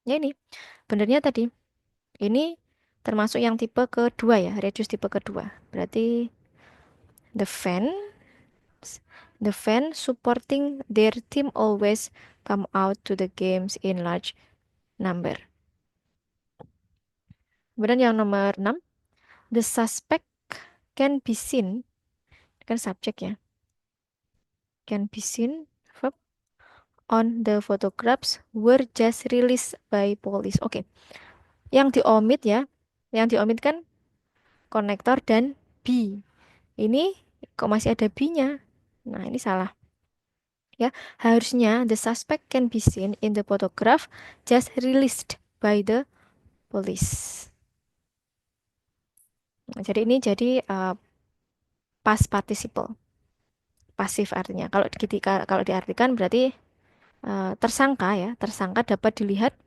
Ya ini. Benernya tadi. Ini termasuk yang tipe kedua ya. Reduce tipe kedua. Berarti the fan the fan supporting their team always come out to the games in large number. Kemudian yang nomor 6, the suspect can be seen, kan subjek ya, can be seen verb, on the photographs were just released by police. Oke, yang diomit ya, yang diomit kan konektor dan B. Ini kok masih ada B-nya? Nah, ini salah. Ya, harusnya the suspect can be seen in the photograph just released by the police. Nah, jadi ini past participle. Pasif artinya. Kalau diartikan berarti tersangka ya, tersangka dapat dilihat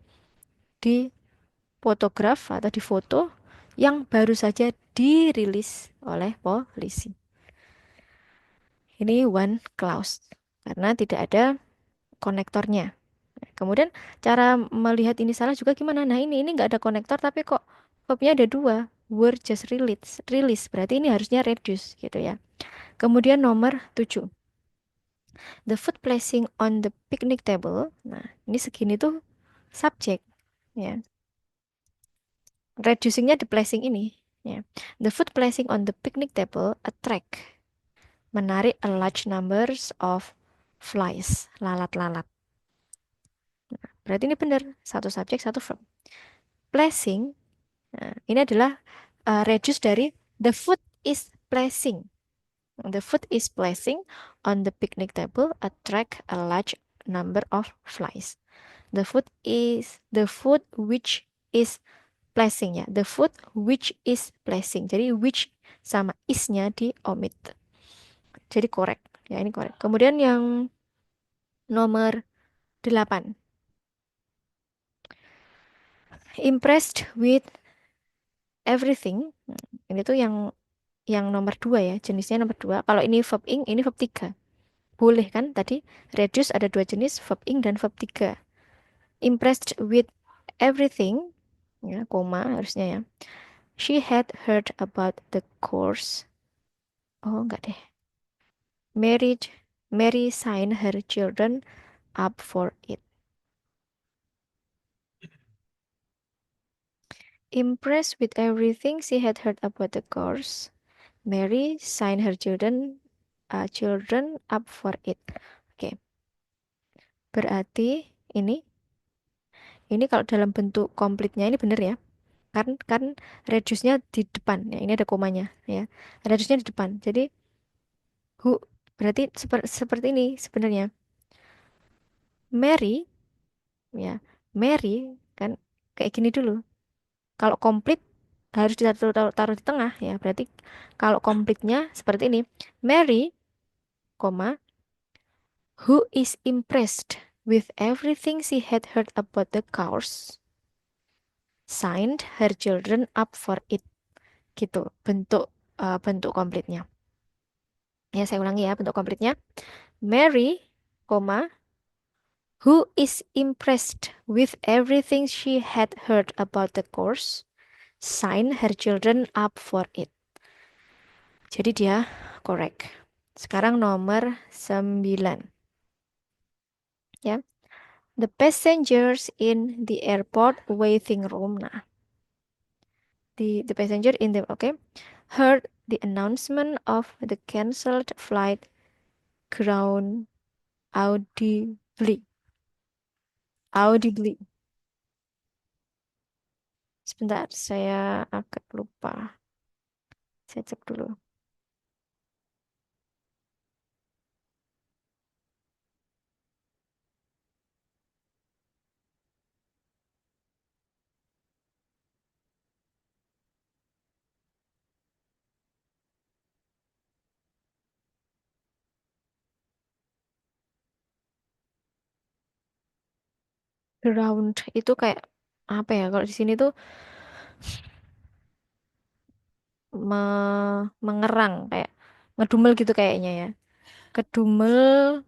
di fotograf atau di foto yang baru saja dirilis oleh polisi. Ini one clause karena tidak ada konektornya. Kemudian cara melihat ini salah juga gimana? Nah ini nggak ada konektor tapi kok verbnya ada dua. Were just released. Release berarti ini harusnya reduce gitu ya. Kemudian nomor 7. The food placing on the picnic table. Nah, ini segini tuh subjek ya. Reducingnya the placing ini ya. The food placing on the picnic table attract menarik a large numbers of flies, lalat-lalat. Berarti ini benar, satu subjek, satu verb. Placing, nah, ini adalah reduce dari the food is placing. The food is placing on the picnic table attract a large number of flies. The food which is placing ya. The food which is placing. Jadi which sama is-nya di omit. Jadi correct. Ya ini correct. Kemudian yang nomor 8. Impressed with everything. Ini tuh yang nomor 2 ya. Jenisnya nomor 2. Kalau ini verb ing, ini verb 3. Boleh kan? Tadi reduce ada 2 jenis, verb ing dan verb 3. Impressed with everything. Ya, koma harusnya ya. She had heard about the course. Oh, enggak deh. Married, Mary signed her children up for it. Impressed with everything she had heard about the course, Mary signed her children up for it. Oke, berarti ini kalau dalam bentuk komplitnya ini benar ya. Kan reduce-nya di depan ya. Ini ada komanya ya. Reduce-nya di depan. Jadi who berarti seperti ini sebenarnya. Mary ya. Mary kan kayak gini dulu. Kalau komplit harus taruh di tengah ya. Berarti kalau komplitnya seperti ini. Mary, who is impressed with everything she had heard about the course, signed her children up for it. Gitu bentuk komplitnya. Ya, saya ulangi ya bentuk komplitnya. Mary, who is impressed with everything she had heard about the course, signed her children up for it. Jadi dia correct. Sekarang nomor 9. Ya. The passengers in the airport waiting room. Nah, the passenger in the heard the announcement of the cancelled flight ground audibly. Audibly. Sebentar, saya agak lupa. Saya cek dulu. Ground itu kayak apa ya? Kalau di sini tuh mengerang kayak ngedumel gitu kayaknya ya. Kedumel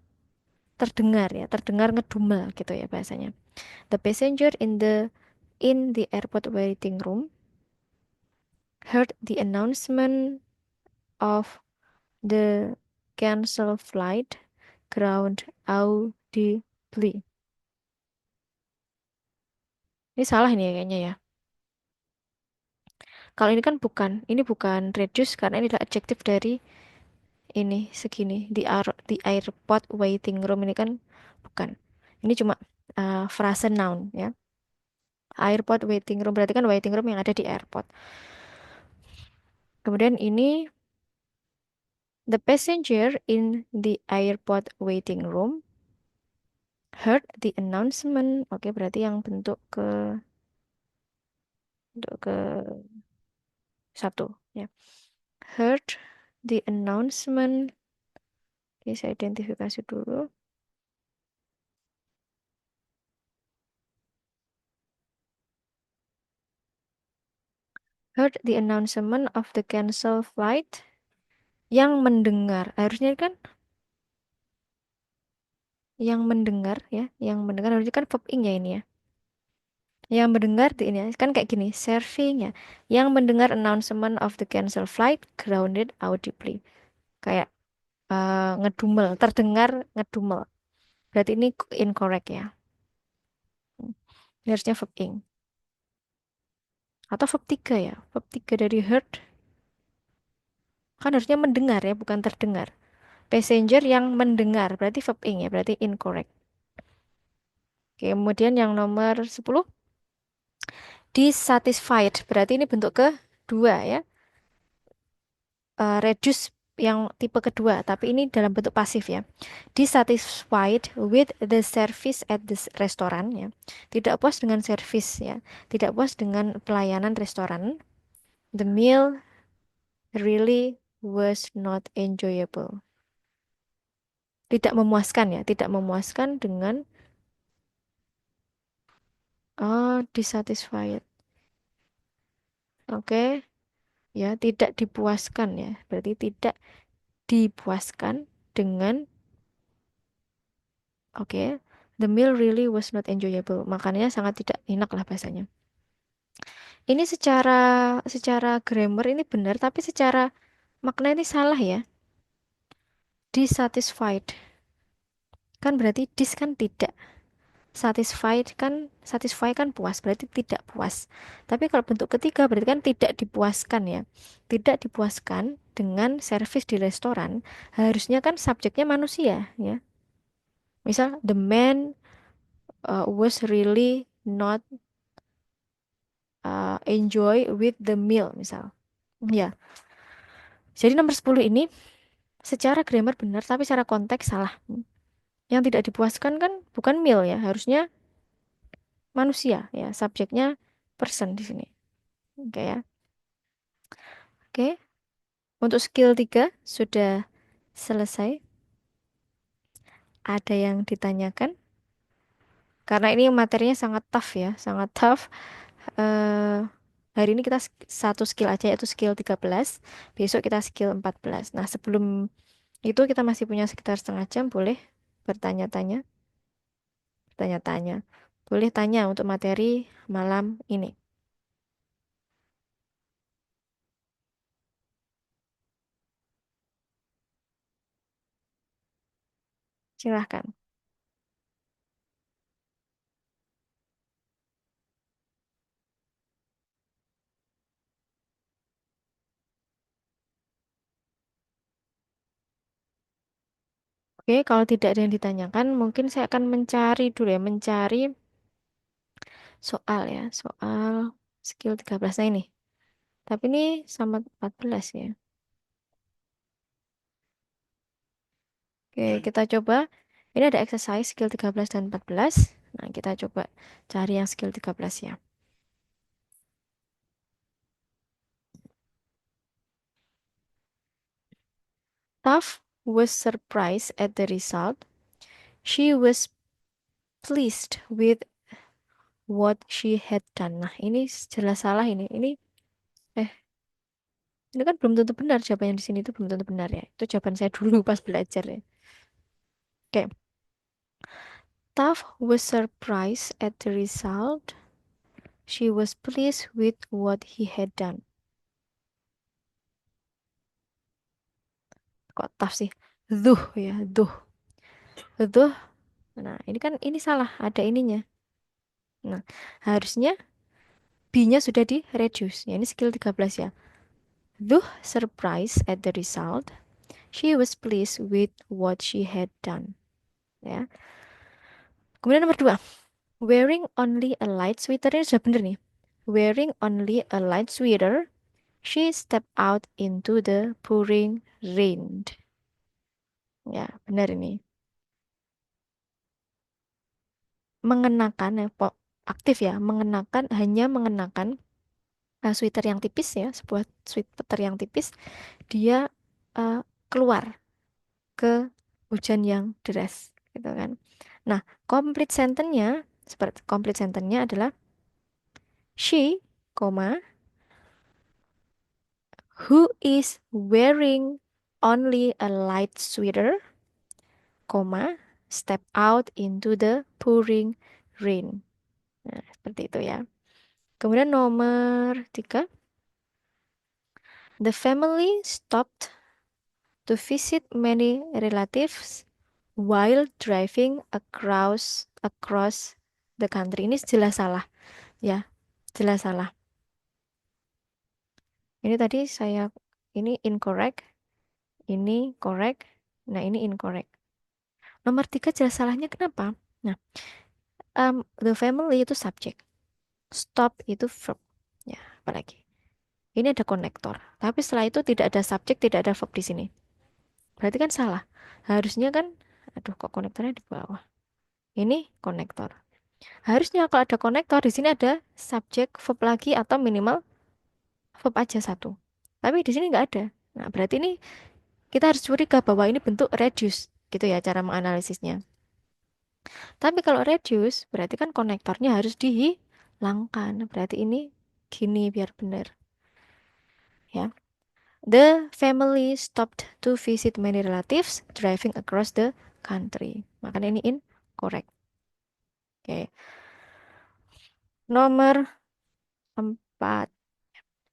terdengar ya, terdengar ngedumel gitu ya bahasanya. The passenger in the airport waiting room heard the announcement of the cancel flight ground audibly. Ini salah ini ya kayaknya ya. Kalau ini kan ini bukan reduce karena ini adalah adjektif dari ini segini di airport waiting room ini kan bukan. Ini cuma frase noun ya. Airport waiting room berarti kan waiting room yang ada di airport. Kemudian ini the passenger in the airport waiting room heard the announcement. Oke, berarti yang bentuk ke satu ya. Heard The announcement. Oke, saya identifikasi dulu. Heard the announcement of the cancel flight. Yang mendengar. Harusnya kan yang mendengar ya. Yang mendengar harusnya kan verb ing ya ini ya. Yang mendengar di ini ya. Kan kayak gini. Serving ya. Yang mendengar announcement of the cancel flight grounded audibly. Kayak ngedumel. Terdengar ngedumel. Berarti ini incorrect ya. Ini harusnya verb ing. Atau verb 3 ya. Verb 3 dari heard. Kan harusnya mendengar ya. Bukan terdengar. Passenger yang mendengar. Berarti verb ing ya. Berarti incorrect. Oke, kemudian yang nomor 10. Dissatisfied. Berarti ini bentuk kedua ya. Reduce yang tipe kedua. Tapi ini dalam bentuk pasif ya. Dissatisfied with the service at the restaurant ya. Tidak puas dengan service ya. Tidak puas dengan pelayanan restoran. The meal really was not enjoyable. Tidak memuaskan ya. Tidak memuaskan dengan dissatisfied. Oke. Ya, tidak dipuaskan ya. Berarti tidak dipuaskan dengan oke. The meal really was not enjoyable. Makannya sangat tidak enak lah bahasanya. Ini secara grammar ini benar, tapi secara makna ini salah ya. Dissatisfied. Kan berarti dis kan tidak. Satisfied kan satisfy kan puas, berarti tidak puas. Tapi kalau bentuk ketiga berarti kan tidak dipuaskan ya. Tidak dipuaskan dengan servis di restoran, harusnya kan subjeknya manusia ya. Misal the man was really not enjoy with the meal misal. Ya. Jadi nomor 10 ini secara grammar benar tapi secara konteks salah. Yang tidak dipuaskan kan bukan meal ya, harusnya manusia ya, subjeknya person di sini. Oke ya. Oke. Untuk skill 3 sudah selesai. Ada yang ditanyakan? Karena ini materinya sangat tough ya, sangat tough. eh Hari ini kita satu skill aja yaitu skill 13. Besok kita skill 14. Nah, sebelum itu kita masih punya sekitar setengah jam, boleh bertanya-tanya, bertanya-tanya. Boleh tanya untuk materi malam ini. Silahkan. Oke, kalau tidak ada yang ditanyakan, mungkin saya akan mencari dulu ya, mencari soal ya, soal skill 13. Nah ini. Tapi ini sama 14 ya. Oke, kita coba. Ini ada exercise skill 13 dan 14. Nah, kita coba cari yang skill 13 ya. Taff was surprised at the result. She was pleased with what she had done. Nah, ini jelas salah ini. Eh, ini kan belum tentu benar jawabannya di sini itu belum tentu benar ya. Itu jawaban saya dulu pas belajar ya. Oke. Taff was surprised at the result. She was pleased with what he had done. Kok tough sih? Duh ya, duh. Duh. Nah, ini kan ini salah, ada ininya. Nah, harusnya B-nya sudah di reduce. Ya, ini skill 13 ya. Duh surprised at the result. She was pleased with what she had done. Ya. Kemudian nomor 2. Wearing only a light sweater. Ini sudah bener nih. Wearing only a light sweater. She stepped out into the pouring rain. Ya, benar ini. Mengenakan ya, aktif ya, mengenakan hanya mengenakan sweater yang tipis ya, sebuah sweater yang tipis. Dia keluar ke hujan yang deras, gitu kan. Nah, complete sentence-nya adalah she, koma, who is wearing only a light sweater, koma, step out into the pouring rain. Nah, seperti itu ya. Kemudian nomor 3, the family stopped to visit many relatives while driving across the country. Ini jelas salah ya, jelas salah. Ini tadi ini incorrect, ini correct, nah ini incorrect. Nomor 3 jelas salahnya kenapa? Nah, the family itu subjek, stop itu verb. Ya, apalagi. Ini ada konektor, tapi setelah itu tidak ada subjek, tidak ada verb di sini. Berarti kan salah. Harusnya kan, aduh kok konektornya di bawah. Ini konektor. Harusnya kalau ada konektor di sini ada subjek, verb lagi atau minimal verb aja satu. Tapi di sini nggak ada. Nah, berarti ini kita harus curiga bahwa ini bentuk reduce, gitu ya cara menganalisisnya. Tapi kalau reduce berarti kan konektornya harus dihilangkan. Berarti ini gini biar benar, ya. The family stopped to visit many relatives driving across the country. Makanya ini incorrect. Oke. Nomor 4.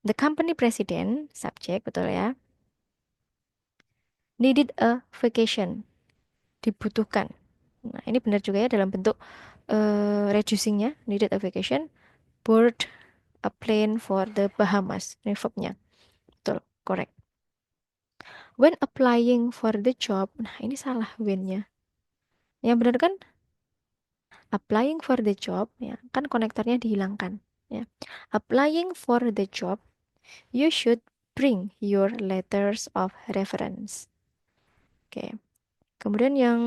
The company president, subjek, betul ya. Needed a vacation. Dibutuhkan. Nah, ini benar juga ya dalam bentuk reducingnya. Needed a vacation. Board a plane for the Bahamas. Ini verbnya. Betul, correct. When applying for the job. Nah, ini salah when-nya. Yang benar kan applying for the job, ya kan konektornya dihilangkan, ya. Applying for the job, you should bring your letters of reference. Oke. Kemudian yang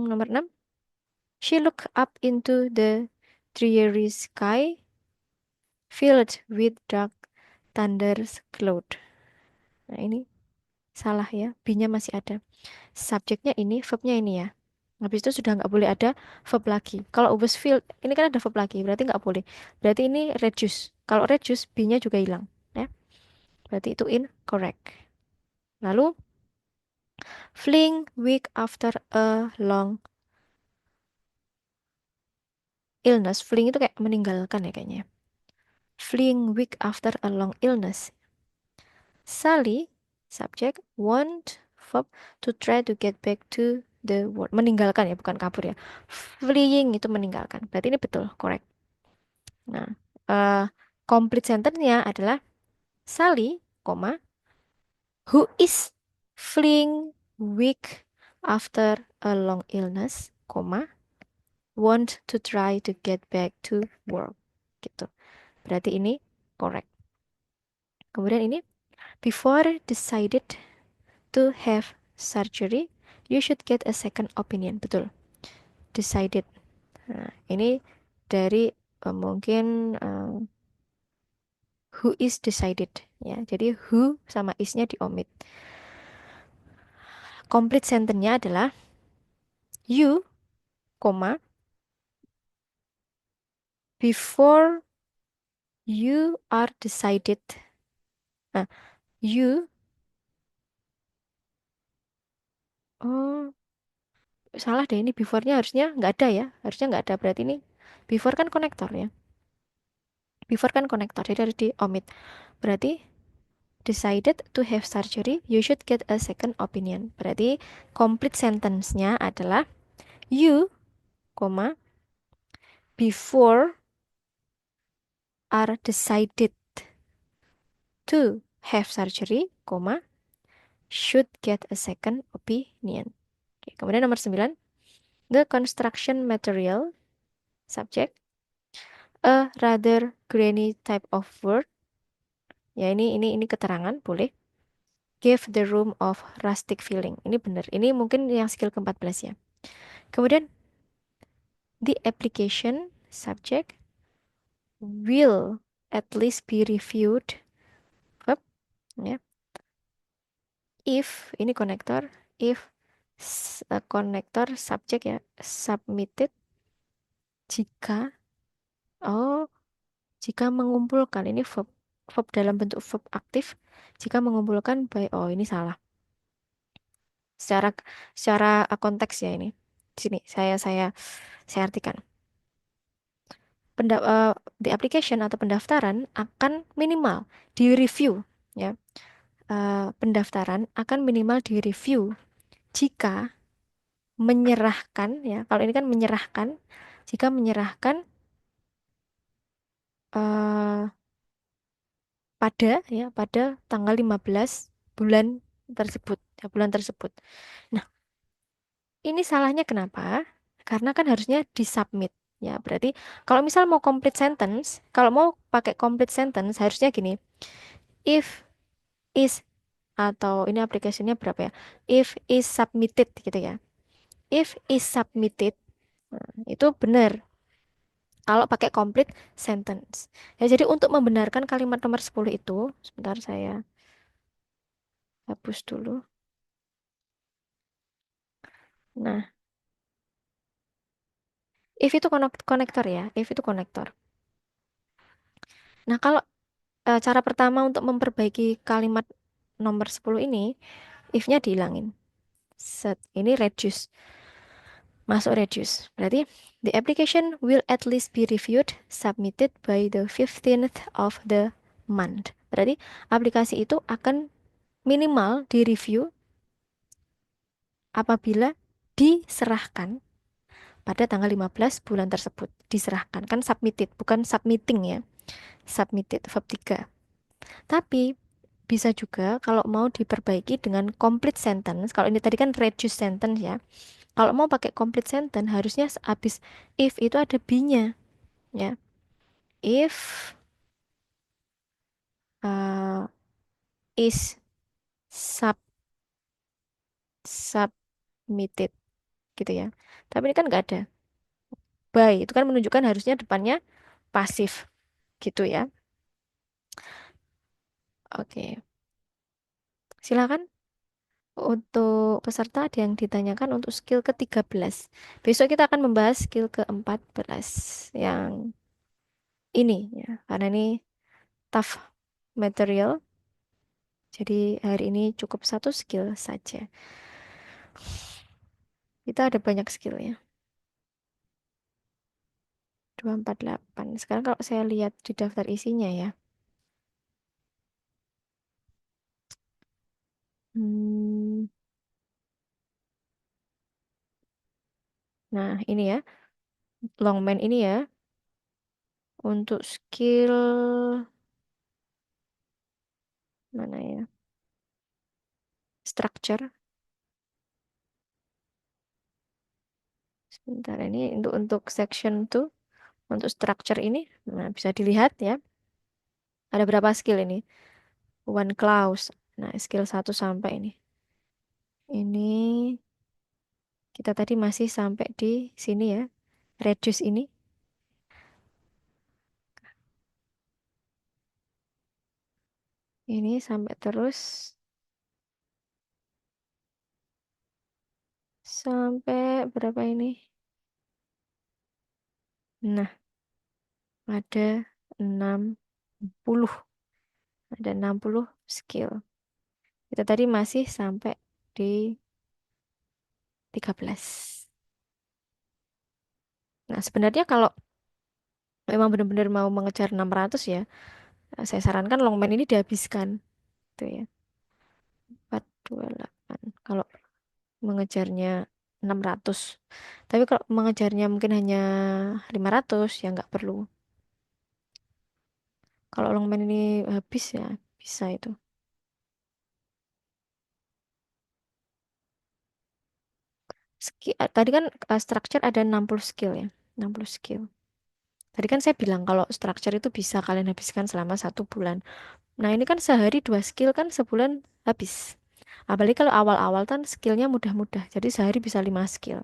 nomor 6, she looked up into the dreary sky filled with dark thunder's cloud. Nah, ini salah ya, B-nya masih ada. Subjeknya ini, verbnya ini ya. Habis itu sudah nggak boleh ada verb lagi. Kalau was filled, ini kan ada verb lagi, berarti nggak boleh. Berarti ini reduce. Kalau reduce, B-nya juga hilang. Ya. Berarti itu incorrect. Lalu, fleeing week after a long illness. Fleeing itu kayak meninggalkan ya kayaknya. Fleeing week after a long illness. Sally, subject, want, verb, to try to get back to the world. Meninggalkan ya, bukan kabur ya. Fleeing itu meninggalkan. Berarti ini betul, correct. Nah, complete sentence-nya adalah Sally, who is fleeing weak after a long illness, want to try to get back to work. Gitu. Berarti ini correct. Kemudian ini, before decided to have surgery, you should get a second opinion. Betul. Decided. Nah, ini dari mungkin who is decided ya. Jadi who sama is-nya diomit. Complete sentence-nya adalah you, before you are decided. Nah, you oh salah deh, ini before-nya harusnya nggak ada ya. Harusnya nggak ada, berarti ini before kan konektor ya. Before kan konektor, jadi harus diomit. Berarti decided to have surgery, you should get a second opinion. Berarti complete sentence-nya adalah you, before are decided to have surgery, should get a second opinion. Oke, kemudian nomor 9, the construction material, subject, a rather grainy type of wood. Ya, ini keterangan boleh. Give the room of rustic feeling. Ini benar. Ini mungkin yang skill ke-14 ya. Kemudian the application subject will at least be reviewed, verb, ya, if ini konektor, if konektor subjek ya, submitted jika, oh, jika mengumpulkan, ini verb dalam bentuk verb aktif, jika mengumpulkan by, oh ini salah. Secara secara konteks ya ini. Di sini saya artikan. The application atau pendaftaran akan minimal di review ya. Pendaftaran akan minimal di review jika menyerahkan ya. Kalau ini kan menyerahkan, jika menyerahkan eh, pada tanggal 15 bulan tersebut, ya, bulan tersebut. Nah, ini salahnya kenapa? Karena kan harusnya disubmit. Ya, berarti kalau misal mau complete sentence, kalau mau pakai complete sentence harusnya gini. If is, atau ini aplikasinya berapa ya? If is submitted gitu ya. If is submitted, nah, itu benar kalau pakai complete sentence. Ya, jadi untuk membenarkan kalimat nomor 10 itu, sebentar saya hapus dulu. Nah, if itu konektor ya, if itu konektor. Nah, kalau cara pertama untuk memperbaiki kalimat nomor 10 ini, if-nya dihilangin. Set, ini reduce. Masuk reduce. Berarti the application will at least be reviewed, submitted by the 15th of the month. Berarti aplikasi itu akan minimal direview apabila diserahkan pada tanggal 15 bulan tersebut. Diserahkan. Kan submitted, bukan submitting ya. Submitted, verb 3. Tapi bisa juga kalau mau diperbaiki dengan complete sentence. Kalau ini tadi kan reduce sentence ya. Kalau mau pakai complete sentence harusnya habis if itu ada be-nya ya. If uh, is sub submitted gitu ya. Tapi ini kan nggak ada. By itu kan menunjukkan harusnya depannya pasif gitu ya. Oke, silakan untuk peserta ada yang ditanyakan untuk skill ke-13. Besok kita akan membahas skill ke-14 yang ini ya, karena ini tough material. Jadi hari ini cukup satu skill saja. Kita ada banyak skill ya. 248. Sekarang kalau saya lihat di daftar isinya ya. Hmm, nah, ini ya. Longman ini ya. Untuk skill mana ya? Structure. Sebentar ini untuk section 2, untuk structure ini. Nah, bisa dilihat ya. Ada berapa skill ini? One clause. Nah, skill 1 sampai ini. Ini kita tadi masih sampai di sini ya. Reduce ini. Ini sampai terus sampai berapa ini? Nah, ada 60. Ada 60 skill. Kita tadi masih sampai di 13. Nah, sebenarnya kalau memang benar-benar mau mengejar 600 ya, saya sarankan longman ini dihabiskan. Tuh ya, 428. Kalau mengejarnya 600. Tapi kalau mengejarnya mungkin hanya 500 ya nggak perlu. Kalau longman ini habis ya bisa itu. Tadi kan structure ada 60 skill ya. 60 skill. Tadi kan saya bilang kalau structure itu bisa kalian habiskan selama 1 bulan. Nah ini kan sehari 2 skill kan sebulan habis. Apalagi kalau awal-awal kan skillnya mudah-mudah. Jadi sehari bisa 5 skill.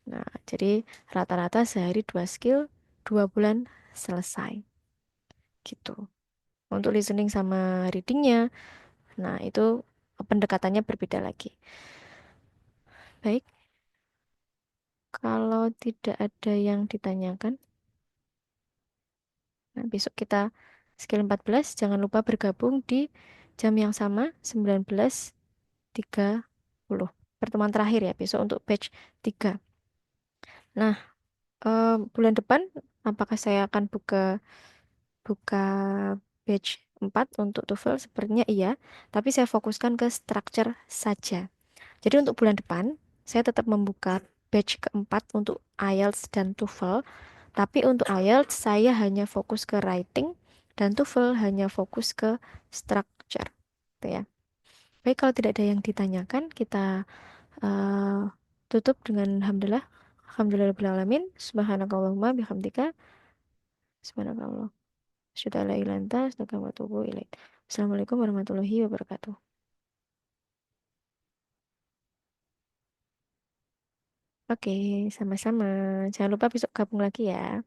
Nah jadi rata-rata sehari 2 skill, 2 bulan selesai. Gitu. Untuk listening sama readingnya, nah itu pendekatannya berbeda lagi. Baik, kalau tidak ada yang ditanyakan, nah besok kita skill 14. Jangan lupa bergabung di jam yang sama 19.30. Pertemuan terakhir ya besok untuk batch 3. Nah, bulan depan apakah saya akan buka buka batch 4 untuk TOEFL? Sepertinya iya, tapi saya fokuskan ke structure saja. Jadi untuk bulan depan, saya tetap membuka batch keempat untuk IELTS dan TOEFL, tapi untuk IELTS saya hanya fokus ke writing dan TOEFL hanya fokus ke structure. Gitu ya. Baik, kalau tidak ada yang ditanyakan, kita eh, tutup dengan alhamdulillah. Alhamdulillahirabbil alamin. Subhanakallahumma bihamdika. Subhanakallah. Asyhadu an la ilaha illa anta, astaghfiruka wa atubu ilaik. Assalamualaikum warahmatullahi wabarakatuh. Oke, sama-sama. Jangan lupa besok gabung lagi ya.